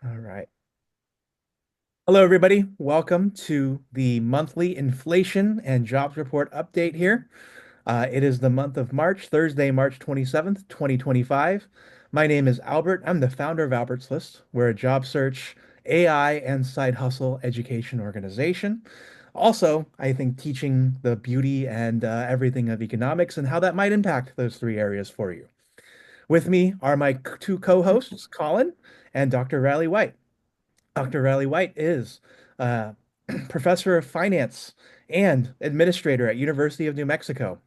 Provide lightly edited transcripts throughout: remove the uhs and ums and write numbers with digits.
All right. Hello, everybody. Welcome to the monthly inflation and jobs report update here. It is the month of March, Thursday, March 27th, 2025. My name is Albert. I'm the founder of Albert's List. We're a job search, AI, and side hustle education organization. Also, I think teaching the beauty and everything of economics and how that might impact those three areas for you. With me are my two co-hosts, Colin and Dr. Reilly White. Dr. Reilly White is uh, professor of finance and administrator at University of New Mexico.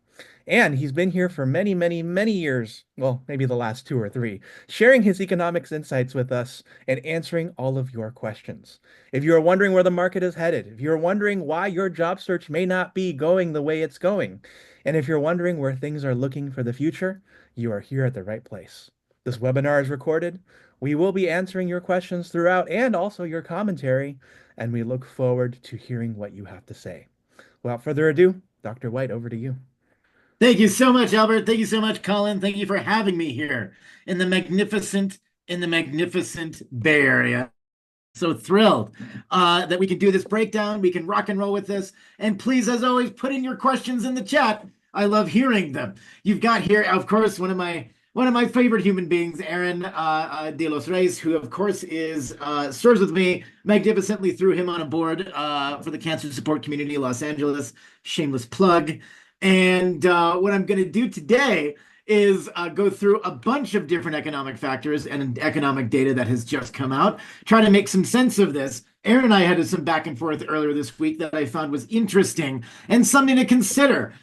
And he's been here for many, many, many years, well, maybe the last two or three, sharing his economics insights with us and answering all of your questions. If you are wondering where the market is headed, if you're wondering why your job search may not be going the way it's going, and if you're wondering where things are looking for the future, you are here at the right place. This webinar is recorded. We will be answering your questions throughout and also your commentary, and we look forward to hearing what you have to say. Without further ado, Dr. White, over to you. Thank you so much, Albert. Thank you so much, Colin. Thank you for having me here in the magnificent Bay Area. So thrilled that we can do this breakdown. We can rock and roll with this. And please, as always, put in your questions in the chat. I love hearing them. You've got here, of course, one of my favorite human beings, Aaron de los Reyes, who of course is serves with me magnificently. Threw him on a board for the cancer support community, Los Angeles. Shameless plug. And what I'm going to do today is go through a bunch of different economic factors and economic data that has just come out, try to make some sense of this. Aaron and I had some back and forth earlier this week that I found was interesting and something to consider,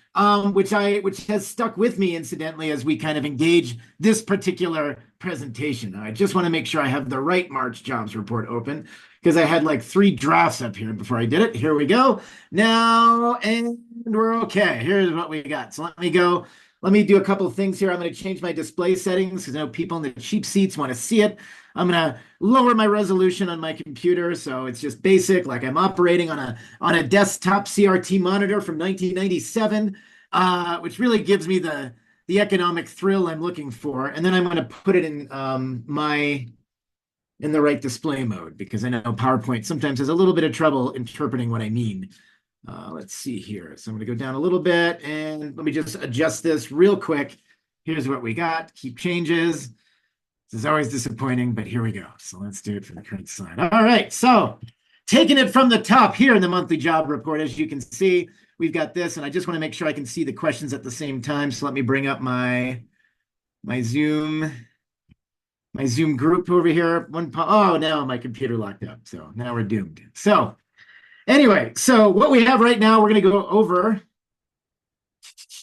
which has stuck with me incidentally as we kind of engage this particular presentation. I just want to make sure I have the right March jobs report open because I had like 3 drafts up here before I did it. Here we go. Now, and we're okay. Here's what we got. So let me go. Let me do a couple of things here. I'm going to change my display settings because I know people in the cheap seats want to see it. I'm going to lower my resolution on my computer so it's just basic, like I'm operating on a desktop CRT monitor from 1997, which really gives me the economic thrill I'm looking for. And then I'm going to put it in in the right display mode because I know PowerPoint sometimes has a little bit of trouble interpreting what I mean. Let's see here. So I'm going to go down a little bit and let me just adjust this real quick. Here's what we got. Keep changes. This is always disappointing, but here we go. So let's do it for the current slide. All right. So taking it from the top here in the monthly job report, as you can see, we've got this, and I just want to make sure I can see the questions at the same time. So let me bring up my Zoom group over here. Oh, now my computer locked up. So now we're doomed. So anyway, so what we have right now, we're going to go over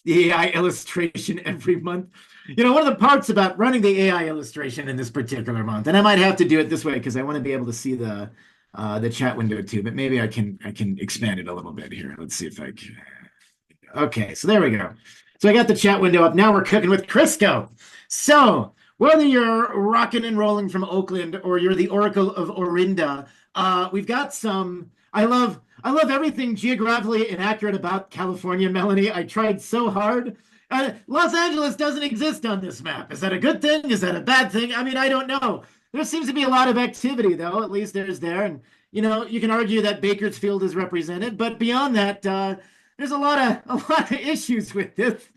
the AI illustration every month. You know, one of the parts about running the AI illustration in this particular month, and I might have to do it this way because I want to be able to see the chat window too, but maybe I can expand it a little bit here. Let's see if I can. Okay, so there we go. So I got the chat window up. Now we're cooking with Crisco. So whether you're rocking and rolling from Oakland or you're the Oracle of Orinda, we've got some. I love everything geographically inaccurate about California, Melanie. I tried so hard. Los Angeles doesn't exist on this map. Is that a good thing? Is that a bad thing? I mean, I don't know. There seems to be a lot of activity, though. At least there's there. And, you know, you can argue that Bakersfield is represented. But beyond that, there's a lot of issues with this.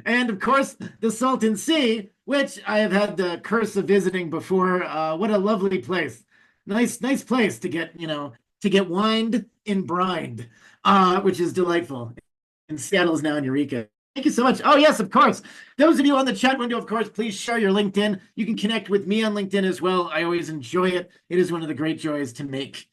And, of course, the Salton Sea, which I have had the curse of visiting before. What a lovely place. Nice place to get, to get wined and brined, which is delightful. And Seattle is now in Eureka. Thank you so much. Oh, yes, of course. Those of you on the chat window, of course, please share your LinkedIn. You can connect with me on LinkedIn as well. I always enjoy it. It is one of the great joys to make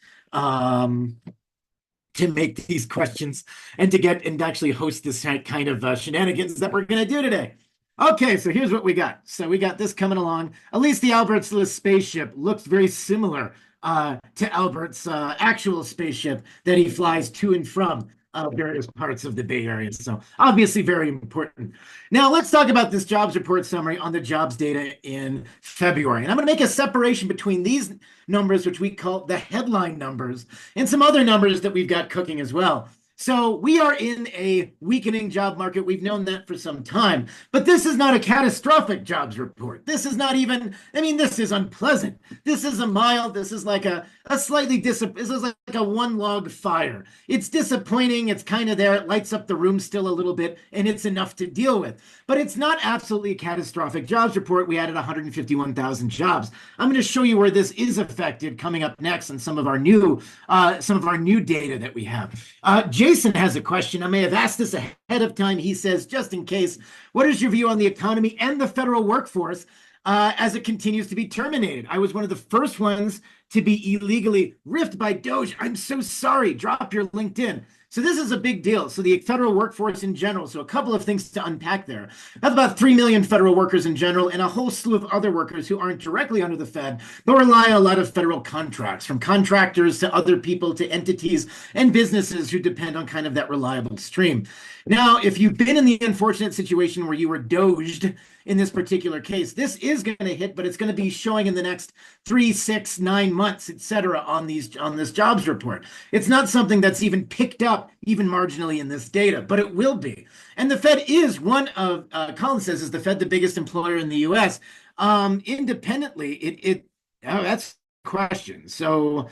these questions and to get and actually host this kind of shenanigans that we're going to do today. Okay, so here's what we got. So we got this coming along. At least the Albert's List spaceship looks very similar to Albert's actual spaceship that he flies to and from various parts of the Bay Area. So obviously very important. Now let's talk about this jobs report summary on the jobs data in February. And I'm going to make a separation between these numbers, which we call the headline numbers, and some other numbers that we've got cooking as well. So we are in a weakening job market. We've known that for some time. But this is not a catastrophic jobs report. This is not even, I mean, this is unpleasant. This is a mild, this is like a slightly this is like a one log fire. It's disappointing. It's kind of there. It lights up the room still a little bit, and it's enough to deal with. But it's not absolutely a catastrophic jobs report. We added 151,000 jobs. I'm going to show you where this is affected coming up next and some of our new data that we have. Jason has a question. I may have asked this ahead of time. He says, just in case, what is your view on the economy and the federal workforce as it continues to be terminated? I was one of the first ones to be illegally riffed by Doge. I'm so sorry. Drop your LinkedIn. So this is a big deal. So the federal workforce in general. So a couple of things to unpack there. That's about 3 million federal workers in general and a whole slew of other workers who aren't directly under the Fed, but rely on a lot of federal contracts, from contractors to other people to entities and businesses who depend on kind of that reliable stream. Now, if you've been in the unfortunate situation where you were doged in this particular case, this is going to hit, but it's going to be showing in the next 3, 6, 9 months, et cetera, on this jobs report. It's not something that's even picked up even marginally in this data, but it will be. And the Fed is one of, Colin says, is the Fed the biggest employer in the U.S.? Independently, oh, that's a question. So,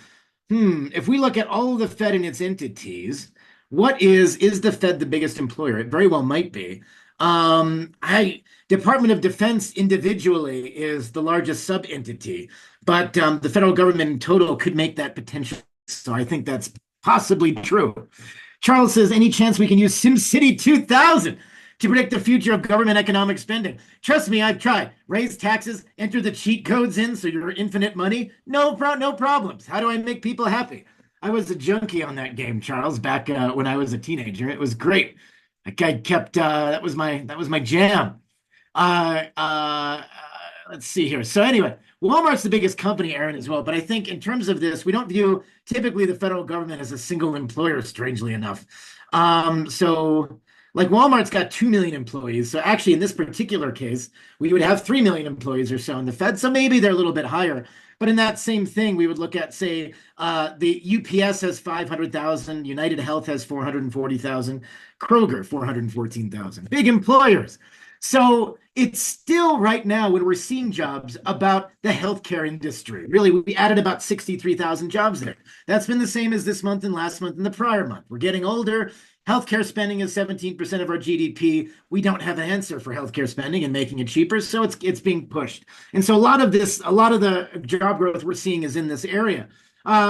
if we look at all of the Fed and its entities, is the Fed the biggest employer? It very well might be. Department of Defense individually is the largest sub-entity, but the federal government in total could make that potential. So I think that's possibly true. Charles says, any chance we can use SimCity 2000 to predict the future of government economic spending? Trust me, I've tried. Raise taxes, enter the cheat codes in so you're infinite money. No problems. How do I make people happy? I was a junkie on that game, Charles, back when I was a teenager. It was great. I kept that was my jam. Uh, uh, let's see here. So anyway, Walmart's the biggest company, Aaron, as well. But I think in terms of this, we don't view typically the federal government as a single employer, strangely enough. So like Walmart's got 2 million employees. So actually, in this particular case, we would have 3 million employees or so in the Fed. So maybe they're a little bit higher. But in that same thing, we would look at, say, the UPS has 500,000, United Health has 440,000, Kroger 414,000. Big employers. So it's still right now when we're seeing jobs about the healthcare industry. Really, we added about 63,000 jobs there. That's been the same as this month and last month and the prior month. We're getting older. Healthcare spending is 17% of our GDP. We don't have an answer for healthcare spending and making it cheaper, so it's being pushed. And so a lot of the job growth we're seeing is in this area.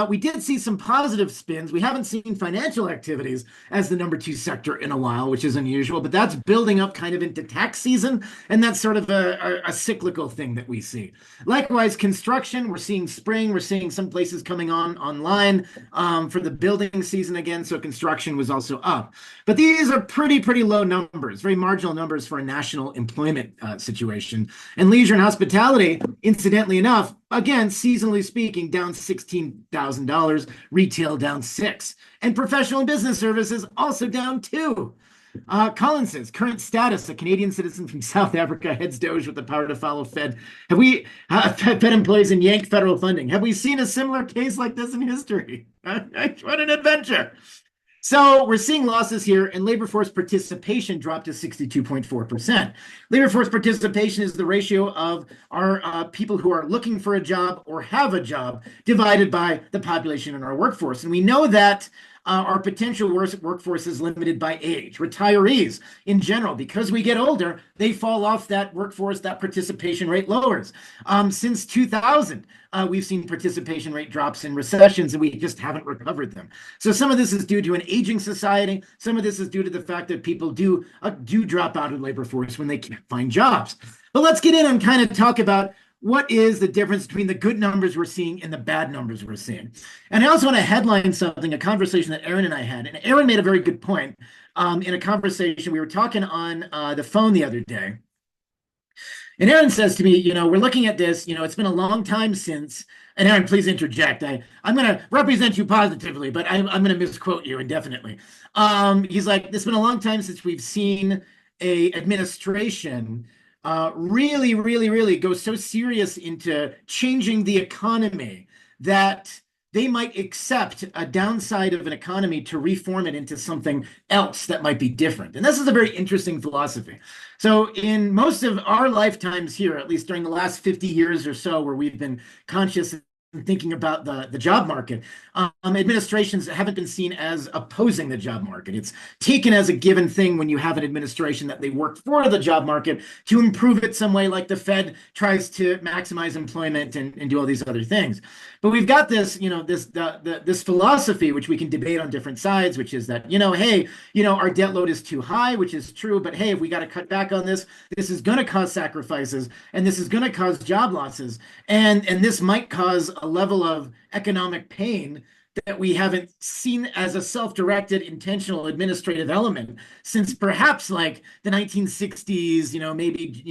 We did see some positive spins. We haven't seen financial activities as the number 2 sector in a while, which is unusual, but that's building up kind of into tax season, and that's sort of a cyclical thing that we see. Likewise, construction, we're seeing spring, we're seeing some places coming online for the building season again, so construction was also up. But these are pretty low numbers, very marginal numbers for a national employment situation. And leisure and hospitality, incidentally enough, again, seasonally speaking, down $16,000, retail down 6, and professional and business services also down 2. Colin says, current status, a Canadian citizen from South Africa heads Doge with the power to follow Fed. Have we, Fed employees and yanked federal funding? Have we seen a similar case like this in history? What an adventure. So we're seeing losses here, and labor force participation dropped to 62.4%. Labor force participation is the ratio of our people who are looking for a job or have a job divided by the population in our workforce. And we know that our potential workforce is limited by age. Retirees in general, because we get older, they fall off that workforce, that participation rate lowers. Since 2000, we've seen participation rate drops in recessions, and we just haven't recovered them. So some of this is due to an aging society. Some of this is due to the fact that people do drop out of the labor force when they can't find jobs. But let's get in and kind of talk about what is the difference between the good numbers we're seeing and the bad numbers we're seeing. And I also want to headline something, a conversation that Aaron and I had. And Aaron made a very good point in a conversation. We were talking on the phone the other day. And Aaron says to me, we're looking at this, it's been a long time since, and Aaron, please interject. I'm going to represent you positively, but I'm going to misquote you indefinitely. He's like, it's been a long time since we've seen a administration really go so serious into changing the economy that they might accept a downside of an economy to reform it into something else that might be different. And this is a very interesting philosophy. So, in most of our lifetimes here, at least during the last 50 years or so, where we've been conscious and thinking about the job market, administrations haven't been seen as opposing the job market. It's taken as a given thing when you have an administration that they work for the job market to improve it some way, like the Fed tries to maximize employment and do all these other things. But we've got this, this philosophy, which we can debate on different sides, which is that, hey, our debt load is too high, which is true. But hey, if we got to cut back on this, this is going to cause sacrifices and this is going to cause job losses. And this might cause a level of economic pain that we haven't seen as a self-directed intentional administrative element since perhaps like the 1960s, maybe,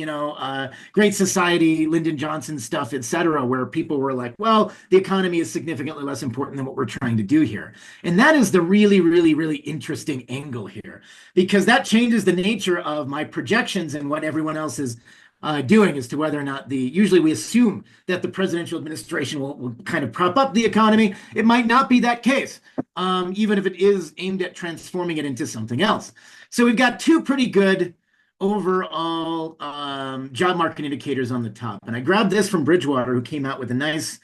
Great Society, Lyndon Johnson stuff, et cetera, where people were like, well, the economy is significantly less important than what we're trying to do here. And that is the really, really, really interesting angle here, because that changes the nature of my projections and what everyone else is doing as to whether or not usually we assume that the presidential administration will kind of prop up the economy. It might not be that case, even if it is aimed at transforming it into something else. So we've got two pretty good overall job market indicators on the top. And I grabbed this from Bridgewater, who came out with a nice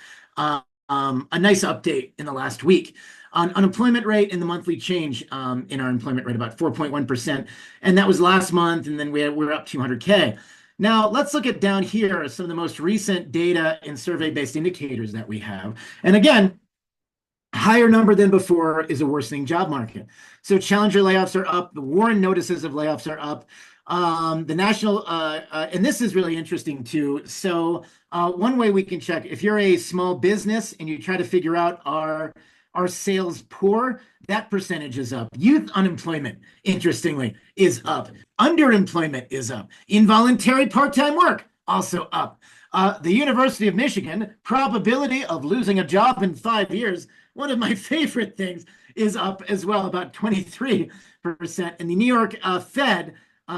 update in the last week on unemployment rate and the monthly change in our employment rate, about 4.1%. And that was last month, and then we're up 200K. Now, let's look at down here some of the most recent data and survey-based indicators that we have. And again, higher number than before is a worsening job market. So Challenger layoffs are up. The Warren notices of layoffs are up. The national, and this is really interesting too. So one way we can check, if you're a small business and you try to figure out our sales poor, that percentage is up. Youth unemployment, interestingly, is up. Underemployment is up. Involuntary part-time work, also up. The University of Michigan, probability of losing a job in 5 years, one of my favorite things, is up as well, about 23%. And the New York Fed,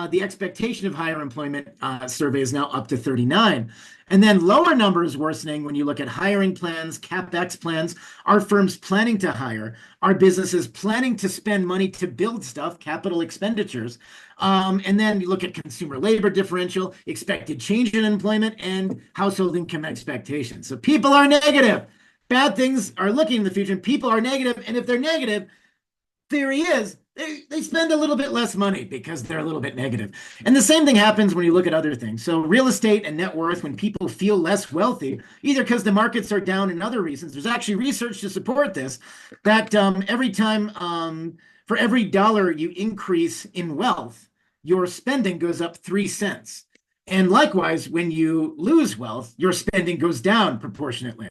the expectation of higher employment survey is now up to 39. And then lower numbers worsening when you look at hiring plans, CapEx plans, our firms planning to hire, our businesses planning to spend money to build stuff, capital expenditures. And then you look at consumer labor differential, expected change in employment, and household income expectations. So people are negative. Bad things are looking in the future, and people are negative. And if they're negative, theory is they spend a little bit less money because they're a little bit negative. And the same thing happens when you look at other things. So real estate and net worth, when people feel less wealthy, either because the markets are down and other reasons, there's actually research to support this, that every time for every dollar you increase in wealth, your spending goes up 3 cents. And likewise, when you lose wealth, your spending goes down proportionately.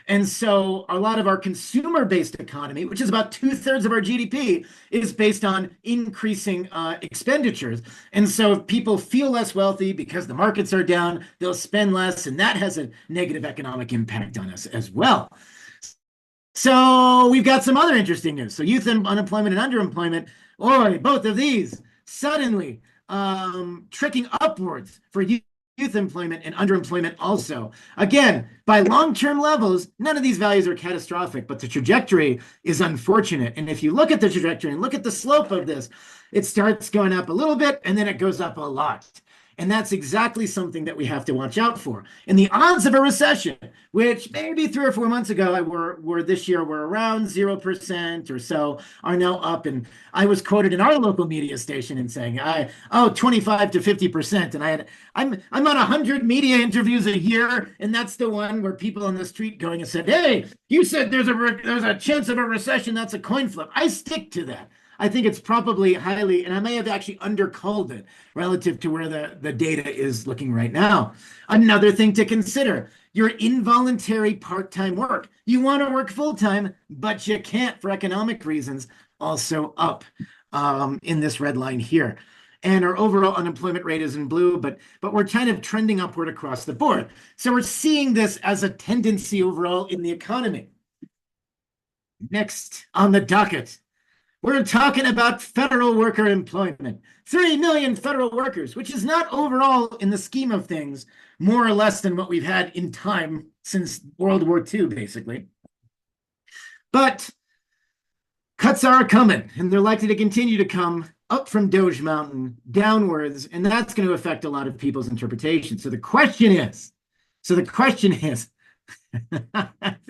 And so a lot of our consumer-based economy, which is about 2/3 of our GDP, is based on increasing expenditures. And so if people feel less wealthy because the markets are down, they'll spend less, and that has a negative economic impact on us as well. So we've got some other interesting news. So youth unemployment and underemployment, both of these suddenly tricking upwards for youth employment and underemployment also. Again, by long-term levels, none of these values are catastrophic, but the trajectory is unfortunate. And if you look at the trajectory and look at the slope of this, it starts going up a little bit and then it goes up a lot. And that's exactly something that we have to watch out for. And the odds of a recession, which maybe 3 or 4 months ago were this year were around 0% or so, are now up. And I was quoted in our local media station in saying, 25 to 50%. And I'm on 100 media interviews a year, and that's the one where people on the street going and said, "Hey, you said there's a chance of a recession. That's a coin flip." I stick to that. I think it's probably highly, and I may have actually undercalled it relative to where the data is looking right now. Another thing to consider, your involuntary part-time work. You want to work full-time, but you can't for economic reasons, also up in this red line here. And our overall unemployment rate is in blue, but we're kind of trending upward across the board. So we're seeing this as a tendency overall in the economy. Next on the docket, we're talking about federal worker employment. 3 million federal workers, which is not overall, in the scheme of things, more or less than what we've had in time since World War II, basically. But cuts are coming, and they're likely to continue to come up from Doge Mountain downwards, and that's going to affect a lot of people's interpretation. So the question is,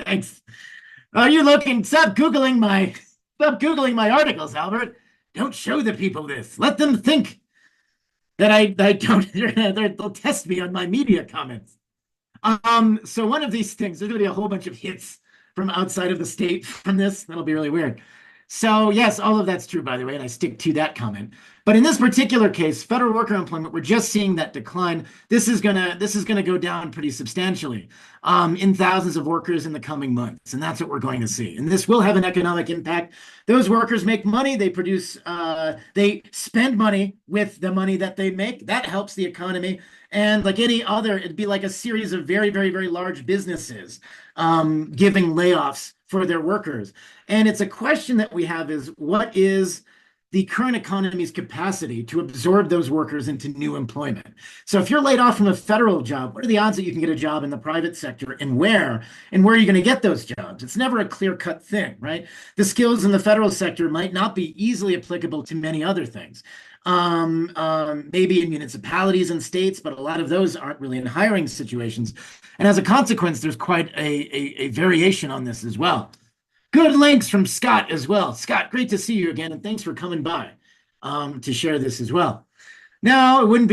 thanks. Are you looking? Stop Googling my articles, Albert. Don't show the people this. Let them think that I don't, they'll test me on my media comments. So one of these things, there's going to be a whole bunch of hits from outside of the state from this. That'll be really weird. So yes, all of that's true, by the way, and I stick to that comment. But in this particular case, federal worker employment, we're just seeing that decline. This is gonna go down pretty substantially in thousands of workers in the coming months, and that's what we're going to see. And this will have an economic impact. Those workers make money, they produce, they spend money with the money that they make. That helps the economy. And like any other, it'd be like a series of very, very, very large businesses giving layoffs for their workers. And it's a question that we have is what is the current economy's capacity to absorb those workers into new employment? So if you're laid off from a federal job, what are the odds that you can get a job in the private sector and where? And where are you going to get those jobs? It's never a clear-cut thing, right? The skills in the federal sector might not be easily applicable to many other things. Maybe in municipalities and states, but a lot of those aren't really in hiring situations. And as a consequence, there's quite a variation on this as well. Good links from Scott as well. Scott, great to see you again, and thanks for coming by to share this as well. Now, it wouldn't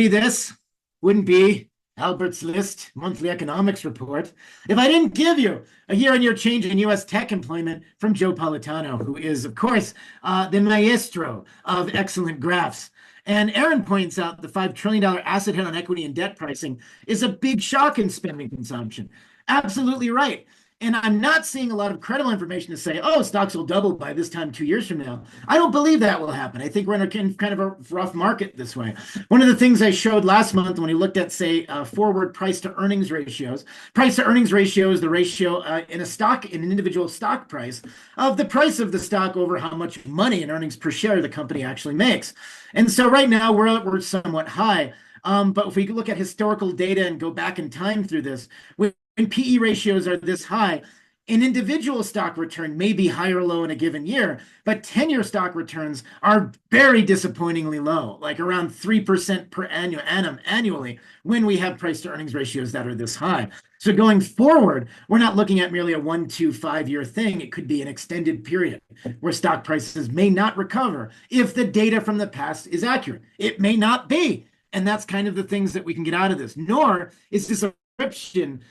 be Albert's List monthly economics report if I didn't give you a year-on-year change in U.S. tech employment from Joe Politano, who is, of course, the maestro of excellent graphs. And Aaron points out the $5 trillion asset hit on equity and debt pricing is a big shock in spending consumption. Absolutely right. And I'm not seeing a lot of credible information to say, oh, stocks will double by this time 2 years from now. I don't believe that will happen. I think we're in a kind of a rough market this way. One of the things I showed last month when we looked at, say, forward price to earnings ratios, price to earnings ratio is the ratio in an individual stock price of the price of the stock over how much money in earnings per share the company actually makes. And so right now we're somewhat high. But if we look at historical data and go back in time through this, when PE ratios are this high, an individual stock return may be high or low in a given year, but 10-year stock returns are very disappointingly low, like around 3% per annum annually when we have price to earnings ratios that are this high. So going forward, we're not looking at merely a 1 to 5 year thing. It could be an extended period where stock prices may not recover if the data from the past is accurate. It may not be. And that's kind of the things that we can get out of this. Nor is this a prescription,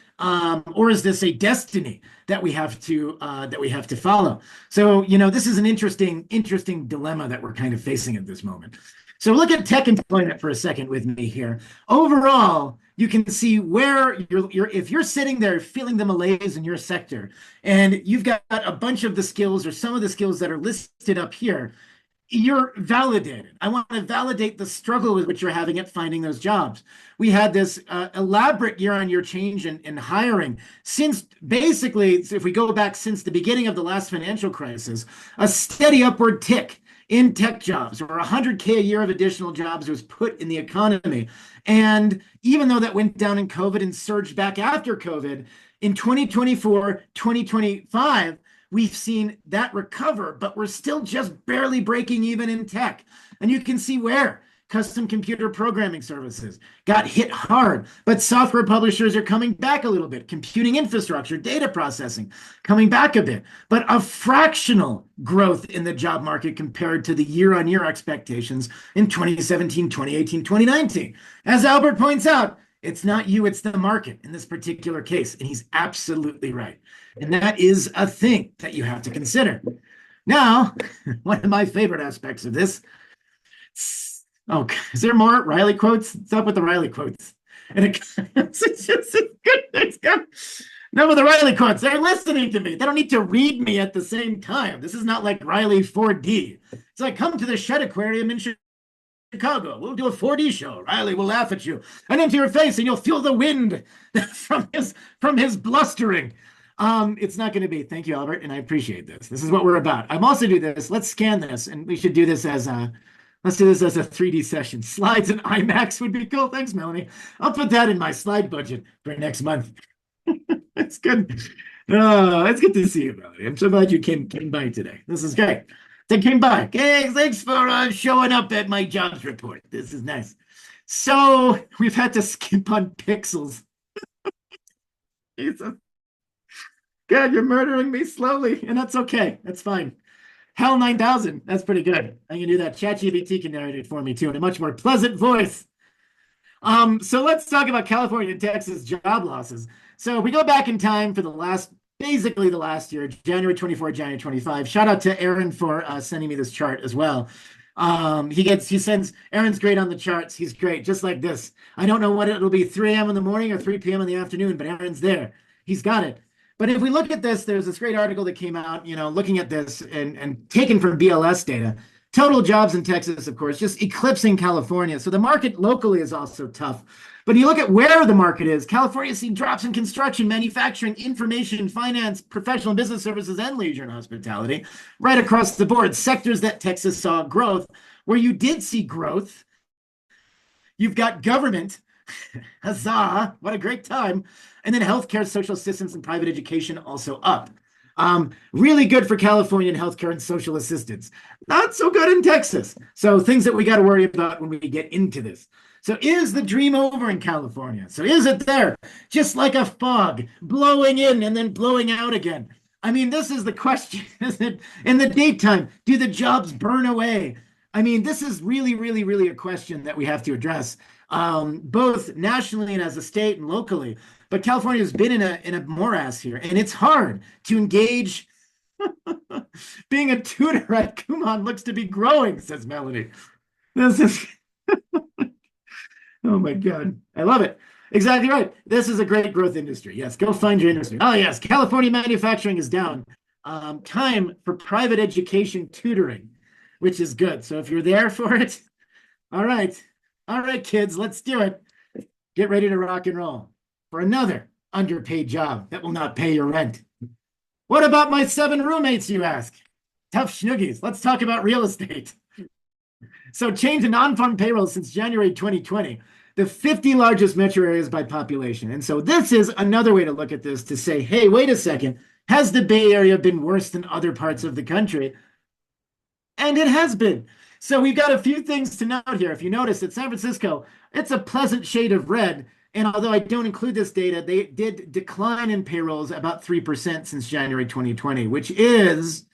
or is this a destiny that we have to follow? So this is an interesting dilemma that we're kind of facing at this moment. So look at tech employment for a second with me here. Overall, you can see where if you're sitting there feeling the malaise in your sector, and you've got a bunch of the skills or some of the skills that are listed up here, you're validated. I want to validate the struggle with which you're having at finding those jobs. We had this elaborate year-on-year change in hiring since basically, if we go back since the beginning of the last financial crisis, a steady upward tick in tech jobs, or 100K a year of additional jobs was put in the economy. And even though that went down in COVID and surged back after COVID, in 2024, 2025, we've seen that recover, but we're still just barely breaking even in tech. And you can see where custom computer programming services got hit hard, but software publishers are coming back a little bit. Computing infrastructure, data processing, coming back a bit, but a fractional growth in the job market compared to the year-on-year expectations in 2017, 2018, 2019. As Albert points out, it's not you, it's the market in this particular case. And he's absolutely right. And that is a thing that you have to consider. Now, one of my favorite aspects of this. Oh, is there more Reilly quotes? What's up with the Reilly quotes? And it's good. It's good. No, but the Reilly quotes, they're listening to me. They don't need to read me at the same time. This is not like Reilly 4D. It's like, come to the Shed Aquarium in Chicago. We'll do a 4D show. Reilly will laugh at you and into your face, and you'll feel the wind from his blustering. It's not going to be. Thank you, Albert, and I appreciate this. This is what we're about. I'm also do this. Let's scan this, and we should do this as a. Let's do this as a 3D session. Slides and IMAX would be cool. Thanks, Melanie. I'll put that in my slide budget for next month. It's good. Oh, it's good to see you, brother. I'm so glad you came by today. This is great. They came by. Hey, thanks for showing up at my jobs report. This is nice. So we've had to skip on pixels. Jesus. God, you're murdering me slowly, and that's okay. That's fine. Hell 9000. That's pretty good. I can do that. ChatGPT can narrate it for me too in a much more pleasant voice. So let's talk about California and Texas job losses. So we go back in time for basically the last year, January 24, January 25. Shout out to Aaron for sending me this chart as well. Aaron's great on the charts. He's great, just like this. I don't know what it'll be, 3 a.m. in the morning or 3 p.m. in the afternoon, but Aaron's there. He's got it. But if we look at this, there's this great article that came out, looking at this and taken from BLS data. Total jobs in Texas, of course, just eclipsing California. So the market locally is also tough. But you look at where the market is, California's seen drops in construction, manufacturing, information, finance, professional business services, and leisure and hospitality right across the board. Sectors that Texas saw growth. Where you did see growth, you've got government. Huzzah, what a great time. And then healthcare, social assistance, and private education also up. Really good for Californian healthcare and social assistance. Not so good in Texas. So things that we got to worry about when we get into this. So is the dream over in California? So is it there? Just like a fog, blowing in and then blowing out again. I mean, this is the question, isn't it? In the daytime, do the jobs burn away? I mean, this is really, really, really a question that we have to address, both nationally and as a state and locally. But California has been in a morass here, and it's hard to engage. Being a tutor at Kumon looks to be growing, says Melody. This is, oh my God, I love it. Exactly right. This is a great growth industry. Yes, go find your industry. Oh, yes, California manufacturing is down. Time for private education tutoring, which is good. So if you're there for it, all right. All right, kids, let's do it. Get ready to rock and roll for another underpaid job that will not pay your rent. What about my 7 roommates, you ask? Tough schnoogies. Let's talk about real estate. So change in non-farm payroll since January 2020, the 50 largest metro areas by population. And so this is another way to look at this to say, hey, wait a second. Has the Bay Area been worse than other parts of the country? And it has been. So we've got a few things to note here. If you notice that San Francisco, it's a pleasant shade of red. And although I don't include this data, they did decline in payrolls about 3% since January 2020, which is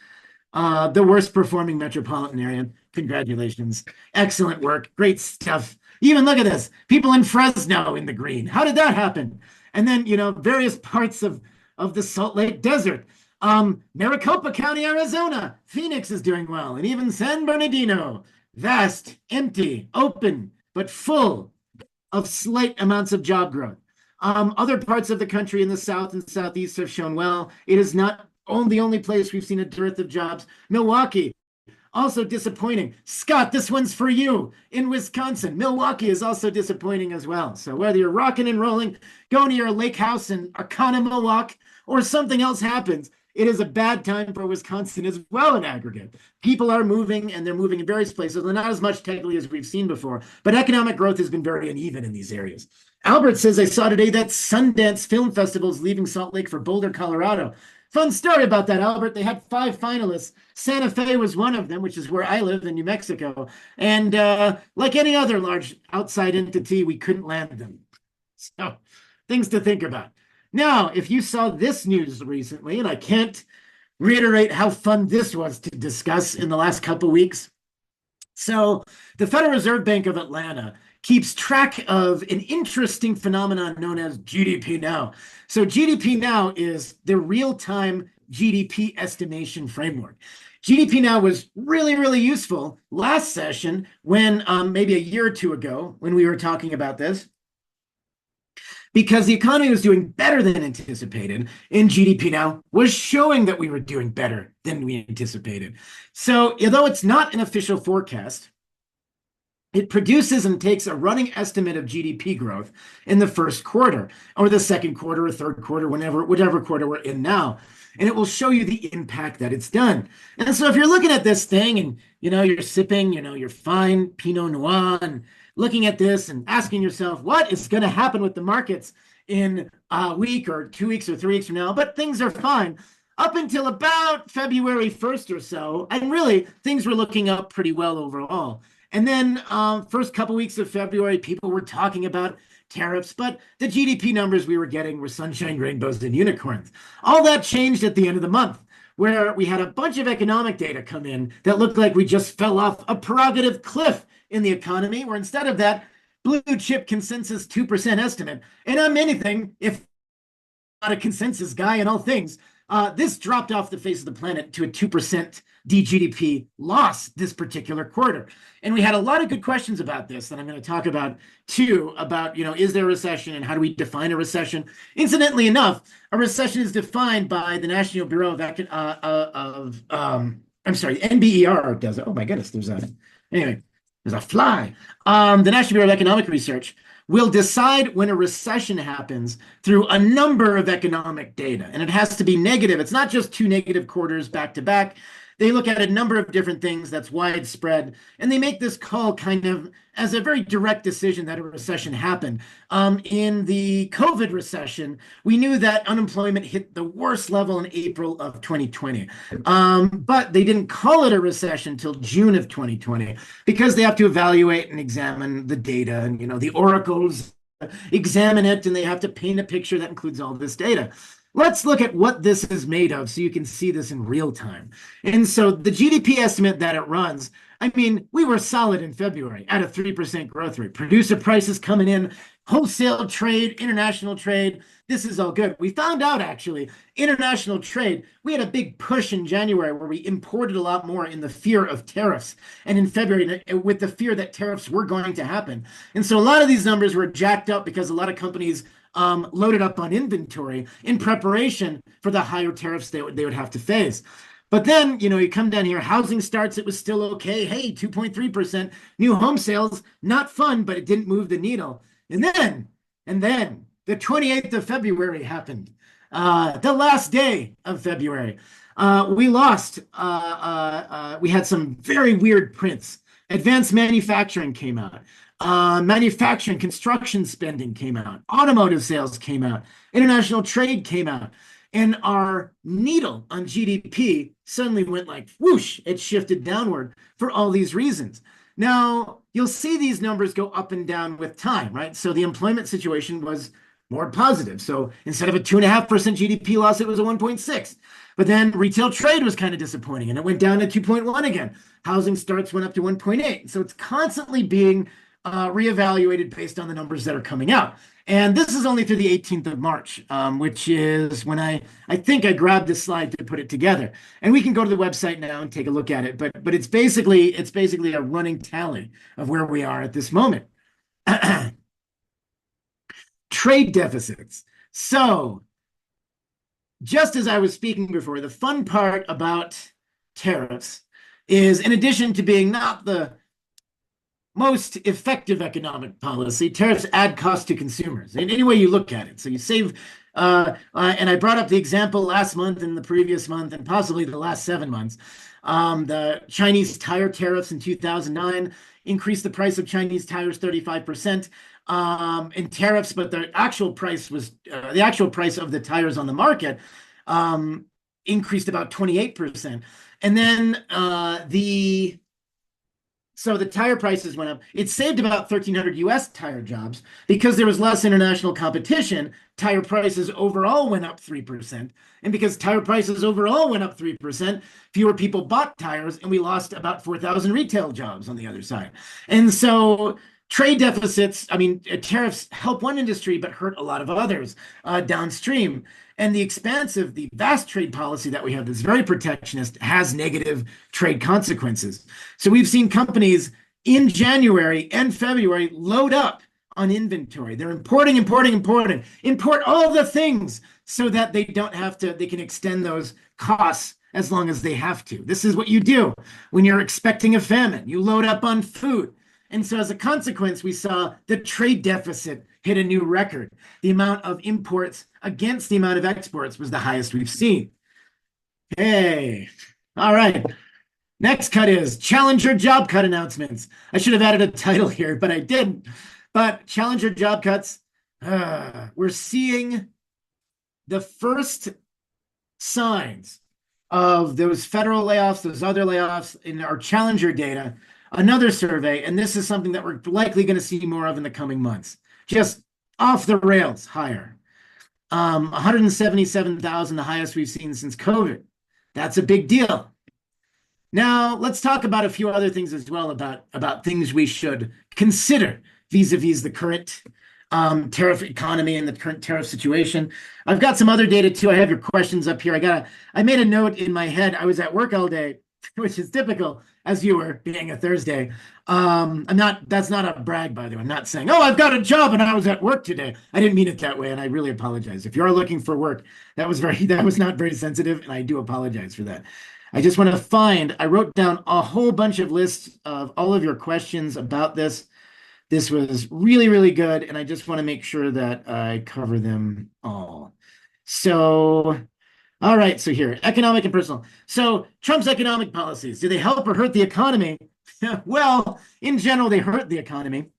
the worst performing metropolitan area. Congratulations. Excellent work. Great stuff. Even look at this. People in Fresno in the green. How did that happen? And then, various parts of the Salt Lake Desert. Maricopa County, Arizona. Phoenix is doing well. And even San Bernardino. Vast, empty, open, but full of slight amounts of job growth. Other parts of the country in the South and Southeast have shown well. It is not the only place we've seen a dearth of jobs. Milwaukee, also disappointing. Scott, this one's for you. In Wisconsin, Milwaukee is also disappointing as well. So whether you're rocking and rolling, going to your lake house in Milwaukee, or something else happens, it is a bad time for Wisconsin as well in aggregate. People are moving, and they're moving in various places. They're not as much technically as we've seen before, but economic growth has been very uneven in these areas. Albert says, I saw today that Sundance Film Festival is leaving Salt Lake for Boulder, Colorado. Fun story about that, Albert. They had 5 finalists. Santa Fe was one of them, which is where I live in New Mexico. And like any other large outside entity, we couldn't land them. So things to think about. Now, if you saw this news recently, and I can't reiterate how fun this was to discuss in the last couple of weeks. So the Federal Reserve Bank of Atlanta keeps track of an interesting phenomenon known as GDP Now. So GDP Now is the real-time GDP estimation framework. GDP Now was really, really useful last session when maybe a year or two ago when we were talking about this, because the economy was doing better than anticipated, and GDP Now was showing that we were doing better than we anticipated. So although it's not an official forecast, it produces and takes a running estimate of GDP growth in the first quarter, or the second quarter, or third quarter, whatever quarter we're in now. And it will show you the impact that it's done. And so if you're looking at this thing and, you're sipping, your fine Pinot Noir and looking at this and asking yourself, what is going to happen with the markets? in a week or 2 weeks or 3 weeks from now, but things are fine up until about February 1st or so. And really, things were looking up pretty well overall. And then first couple weeks of February, people were talking about tariffs, but the GDP numbers we were getting were sunshine, rainbows, and unicorns. All that changed at the end of the month, where we had a bunch of economic data come in that looked like we just fell off a prerogative cliff in the economy, where instead of that blue chip consensus 2% estimate, and I'm anything if not a consensus guy in all things, this dropped off the face of the planet to a 2% DGDP loss this particular quarter. And we had a lot of good questions about this that I'm going to talk about too, about, is there a recession and how do we define a recession? Incidentally enough, a recession is defined by the National Bureau I'm sorry, NBER does it. Oh my goodness, anyway, there's a fly. The National Bureau of Economic Research will decide when a recession happens through a number of economic data. And it has to be negative. It's not just two negative quarters back to back. They look at a number of different things that's widespread, and they make this call kind of as a very direct decision that a recession happened. In the COVID recession, we knew that unemployment hit the worst level in April of 2020. But they didn't call it a recession until June of 2020 because they have to evaluate and examine the data, and the oracles examine it, and they have to paint a picture that includes all this data. Let's look at what this is made of so you can see this in real time. And so the GDP estimate that it runs, I mean, we were solid in February at a 3% growth rate. Producer prices coming in, wholesale trade, international trade. This is all good. We found out actually, international trade, we had a big push in January where we imported a lot more in the fear of tariffs. And in February, with the fear that tariffs were going to happen. And so a lot of these numbers were jacked up because a lot of companies loaded up on inventory in preparation for the higher tariffs they would have to face. But then, you come down here, housing starts, it was still okay. Hey, 2.3%. New home sales, not fun, but it didn't move the needle. And then the 28th of February happened. The last day of February. We lost. We had some very weird prints. Advanced manufacturing came out. Manufacturing, construction spending came out. Automotive sales came out. International trade came out. And our needle on GDP suddenly went like whoosh, it shifted downward for all these reasons. Now, you'll see these numbers go up and down with time, right? So the employment situation was more positive. So instead of a 2.5% GDP loss, it was a 1.6. But then retail trade was kind of disappointing and it went down to 2.1 again. Housing starts went up to 1.8. So it's constantly being reevaluated based on the numbers that are coming out. And this is only through the 18th of March, which is when I think I grabbed this slide to put it together. And we can go to the website now and take a look at it. But it's basically a running tally of where we are at this moment. Trade deficits. So just as I was speaking before, the fun part about tariffs is, in addition to being not the most effective economic policy, tariffs add cost to consumers in any way you look at it. So you save, and I brought up the example last month and the previous month and possibly the last 7 months. The Chinese tire tariffs in 2009 increased the price of Chinese tires 35% in tariffs, but the actual price of the tires on the market increased about 28%. And then so the tire prices went up. It saved about 1,300 US tire jobs because there was less international competition. Tire prices overall went up 3%. And because tire prices overall went up 3%, fewer people bought tires, and we lost about 4,000 retail jobs on the other side. And so trade deficits, tariffs help one industry but hurt a lot of others downstream. And the vast trade policy that we have that's very protectionist has negative trade consequences. So we've seen companies in January and February load up on inventory. They're import all the things so that they can extend those costs as long as they have to. This is what you do when you're expecting a famine. You load up on food. And so as a consequence, we saw the trade deficit hit a new record. The amount of imports against the amount of exports was the highest we've seen. Hey, all right. Next cut is Challenger job cut announcements. I should have added a title here, but I didn't. But Challenger job cuts, we're seeing the first signs of those federal layoffs, those other layoffs in our Challenger data, another survey, and this is something that we're likely going to see more of in the coming months. Just off the rails higher. 177,000, the highest we've seen since COVID. That's a big deal. Now, let's talk about a few other things as well about things we should consider vis-a-vis the current tariff economy and the current tariff situation. I've got some other data too. I have your questions up here. I made a note in my head. I was at work all day, which is typical as you were being a Thursday. That's not a brag, by the way. I'm not saying, oh, I've got a job and I was at work today. I didn't mean it that way, and I really apologize. If you are looking for work, that was not very sensitive, and I do apologize for that. I wrote down a whole bunch of lists of all of your questions about this. This was really, really good, and I just want to make sure that I cover them all. So, all right, so here, economic and personal. So Trump's economic policies, do they help or hurt the economy? Well, in general, they hurt the economy.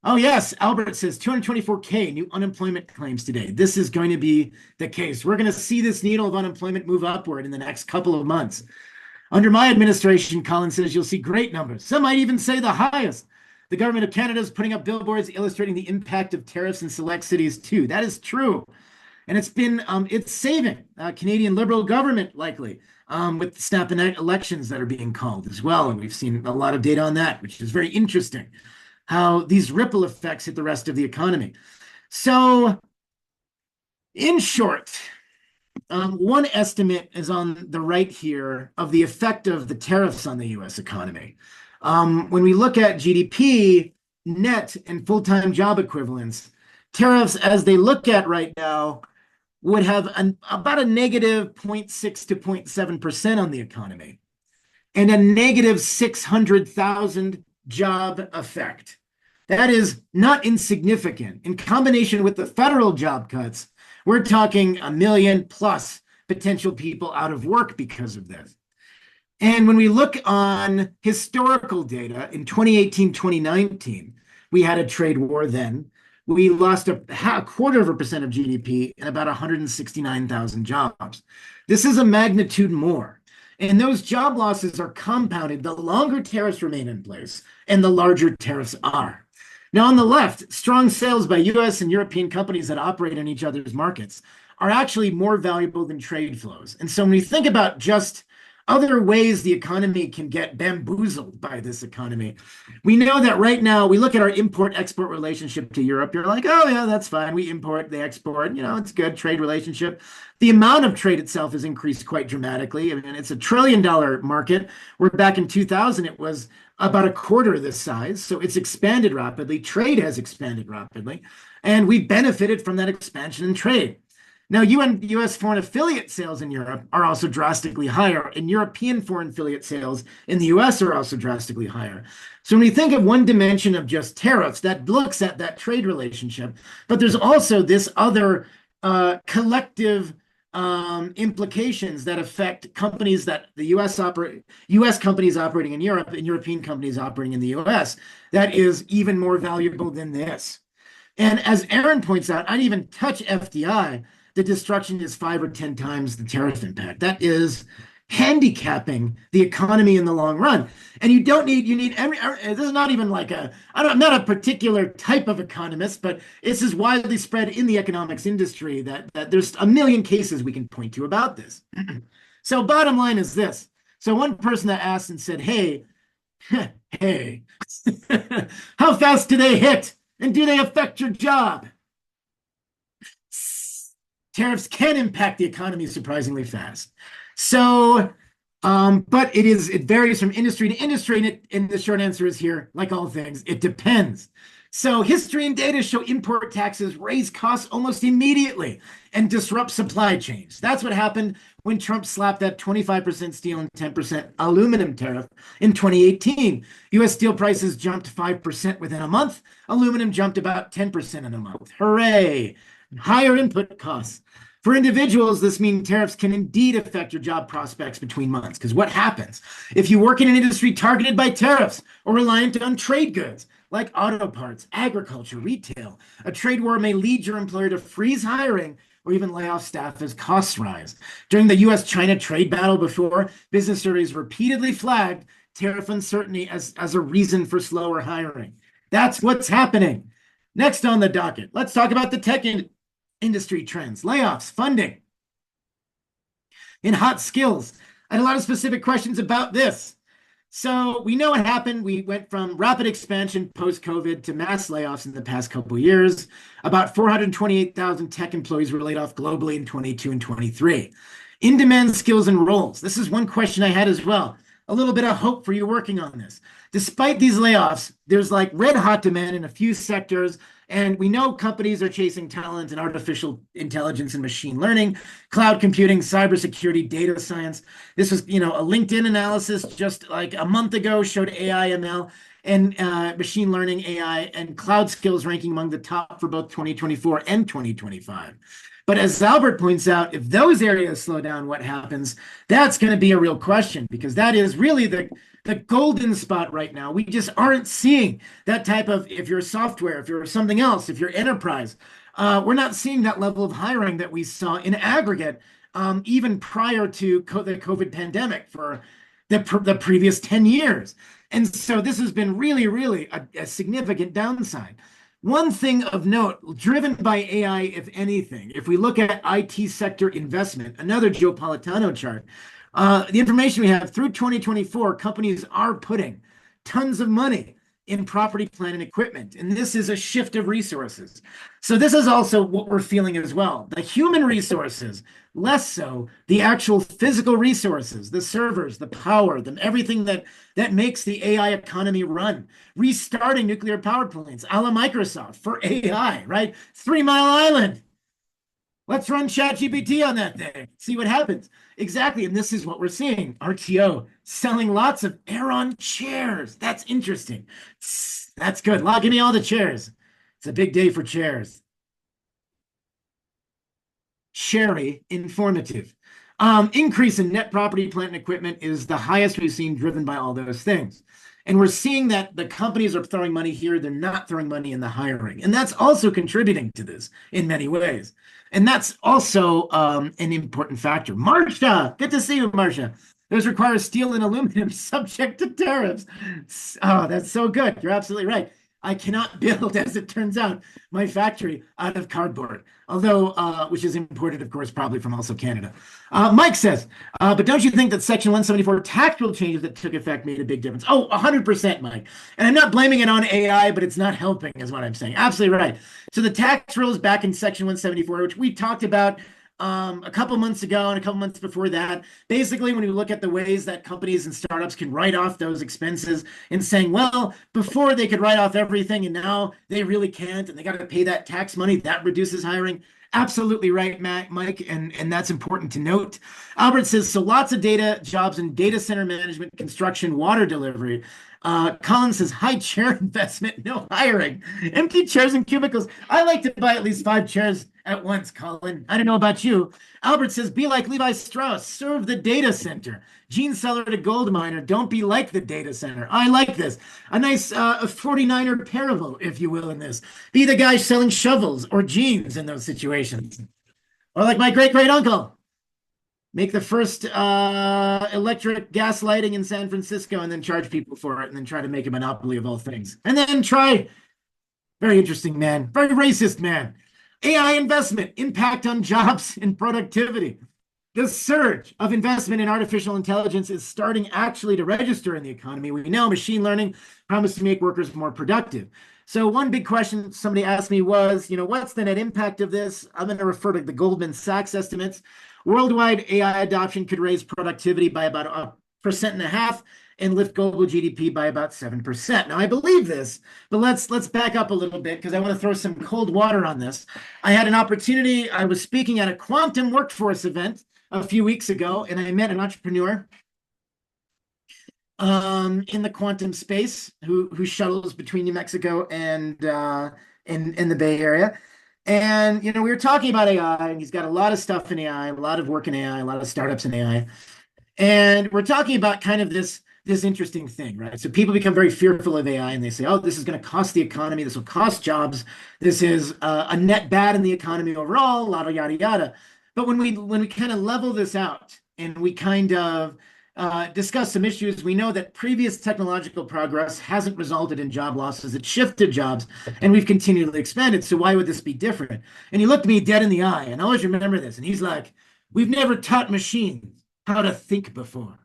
Oh, yes, Albert says 224K new unemployment claims today. This is going to be the case. We're going to see this needle of unemployment move upward in the next couple of months. Under my administration, Colin says you'll see great numbers. Some might even say the highest. The government of Canada is putting up billboards illustrating the impact of tariffs in select cities too. That is true. And it's saving Canadian Liberal government likely with the snap elections that are being called as well. And we've seen a lot of data on that, which is very interesting, how these ripple effects hit the rest of the economy. So in short, one estimate is on the right here of the effect of the tariffs on the US economy. When we look at GDP, net, and full-time job equivalents, tariffs as they look at right now would have about a negative 0.6 to 0.7% on the economy and a negative 600,000 job effect. That is not insignificant. In combination with the federal job cuts, we're talking 1 million plus potential people out of work because of this. And when we look on historical data in 2018, 2019, we had a trade war then. We lost a quarter of a percent of GDP and about 169,000 jobs. This is a magnitude more. And those job losses are compounded the longer tariffs remain in place and the larger tariffs are. Now, on the left, strong sales by US and European companies that operate in each other's markets are actually more valuable than trade flows. And so when we think about just other ways the economy can get bamboozled by this economy, we know that right now we look at our import-export relationship to Europe. You're like, oh yeah, that's fine. We import, they export. It's good trade relationship. The amount of trade itself has increased quite dramatically. I mean, it's $1 trillion market. Where back in 2000, it was about a quarter this size. So it's expanded rapidly. Trade has expanded rapidly. And we benefited from that expansion in trade. Now, U.S. foreign affiliate sales in Europe are also drastically higher, and European foreign affiliate sales in the U.S. are also drastically higher. So when we think of one dimension of just tariffs, that looks at that trade relationship, but there's also this other collective implications that affect companies that the U.S. companies operating in Europe and European companies operating in the U.S. that is even more valuable than this. And as Aaron points out, I didn't even touch FDI. The destruction is 5 or 10 times the tariff impact. That is handicapping the economy in the long run. And you need this is not even like I'm not a particular type of economist, but this is widely spread in the economics industry that there's a million cases we can point to about this. So bottom line is this. So one person that asked and said, hey, how fast do they hit? And do they affect your job? Tariffs can impact the economy surprisingly fast. So, but it varies from industry to industry, and the short answer is here, like all things, it depends. So history and data show import taxes raise costs almost immediately and disrupt supply chains. That's what happened when Trump slapped that 25% steel and 10% aluminum tariff in 2018. U.S. steel prices jumped 5% within a month. Aluminum jumped about 10% in a month. Hooray! Higher input costs. For individuals, this means tariffs can indeed affect your job prospects between months. Because what happens if you work in an industry targeted by tariffs or reliant on trade goods like auto parts, agriculture, retail? A trade war may lead your employer to freeze hiring or even lay off staff as costs rise. During the US-China trade battle before, business surveys repeatedly flagged tariff uncertainty as a reason for slower hiring. That's what's happening. Next on the docket, let's talk about the industry trends, layoffs, funding, and hot skills. I had a lot of specific questions about this. So we know what happened. We went from rapid expansion post-COVID to mass layoffs in the past couple of years. About 428,000 tech employees were laid off globally in 22 and 23. In-demand skills and roles. This is one question I had as well. A little bit of hope for you working on this. Despite these layoffs, there's like red hot demand in a few sectors. And we know companies are chasing talent in artificial intelligence and machine learning, cloud computing, cybersecurity, data science. This was, a LinkedIn analysis just like a month ago showed AI, ML, and machine learning, AI, and cloud skills ranking among the top for both 2024 and 2025. But as Albert points out, if those areas slow down, what happens? That's going to be a real question because that is really the golden spot right now. We just aren't seeing that type of, if you're software, if you're something else, if you're enterprise, we're not seeing that level of hiring that we saw in aggregate, even prior to the COVID pandemic for the previous 10 years. And so this has been really, really a significant downside. One thing of note, driven by AI, if anything, if we look at IT sector investment, another Joe Politano chart, the information we have through 2024, companies are putting tons of money in property, plant, and equipment. And this is a shift of resources. So this is also what we're feeling as well. The human resources, less so the actual physical resources, the servers, the power, everything that makes the AI economy run. Restarting nuclear power plants, a la Microsoft for AI, right? 3 Mile Island. Let's run ChatGPT on that thing. See what happens. Exactly. And this is what we're seeing. RTO selling lots of Aeron chairs. That's interesting. That's good. Give me all the chairs. It's a big day for chairs. Sherry, informative. Increase in net property, plant, and equipment is the highest we've seen, driven by all those things. And we're seeing that the companies are throwing money here. They're not throwing money in the hiring. And that's also contributing to this in many ways. And that's also an important factor. Marcia, good to see you, Marcia. Those require steel and aluminum subject to tariffs. Oh, that's so good. You're absolutely right. I cannot build, as it turns out, my factory out of cardboard, although, which is imported, of course, probably from also Canada. Mike says, but don't you think that Section 174 tax rule changes that took effect made a big difference? Oh, 100%, Mike. And I'm not blaming it on AI, but it's not helping, is what I'm saying. Absolutely right. So the tax rules back in Section 174, which we talked about a couple months ago and a couple months before that, basically when you look at the ways that companies and startups can write off those expenses and saying, well, before they could write off everything and now they really can't and they got to pay that tax money, that reduces hiring. Absolutely right, Mike, and that's important to note. Albert says, so lots of data jobs in data center management, construction, water delivery. Colin says, high chair investment, no hiring. Empty chairs and cubicles. I like to buy at least 5 chairs at once, Colin. I don't know about you. Albert says, be like Levi Strauss, serve the data center. Gene seller to gold miner, don't be like the data center. I like this. A nice 49er parable, if you will, in this. Be the guy selling shovels or jeans in those situations. Or like my great-great uncle. Make the first electric gas lighting in San Francisco and then charge people for it and then try to make a monopoly of all things. And then try, very interesting man, very racist man. AI investment, impact on jobs and productivity. The surge of investment in artificial intelligence is starting actually to register in the economy. We know machine learning promises to make workers more productive. So one big question somebody asked me was, what's the net impact of this? I'm going to refer to the Goldman Sachs estimates. Worldwide AI adoption could raise productivity by about 1.5% and lift global GDP by about 7%. Now, I believe this, but let's back up a little bit because I want to throw some cold water on this. I had an opportunity. I was speaking at a quantum workforce event a few weeks ago, and I met an entrepreneur in the quantum space who shuttles between New Mexico and in the Bay Area. And we were talking about AI, and he's got a lot of stuff in AI, a lot of work in AI, a lot of startups in AI. And we're talking about kind of this interesting thing, right? So people become very fearful of AI, and they say, "Oh, this is going to cost the economy. This will cost jobs. This is a net bad in the economy overall. Yada yada yada." But when we kind of level this out and we kind of discuss some issues, we know that previous technological progress hasn't resulted in job losses. It shifted jobs, and we've continually expanded. So why would this be different? And he looked me dead in the eye, and I always remember this. And he's like, "We've never taught machines how to think before.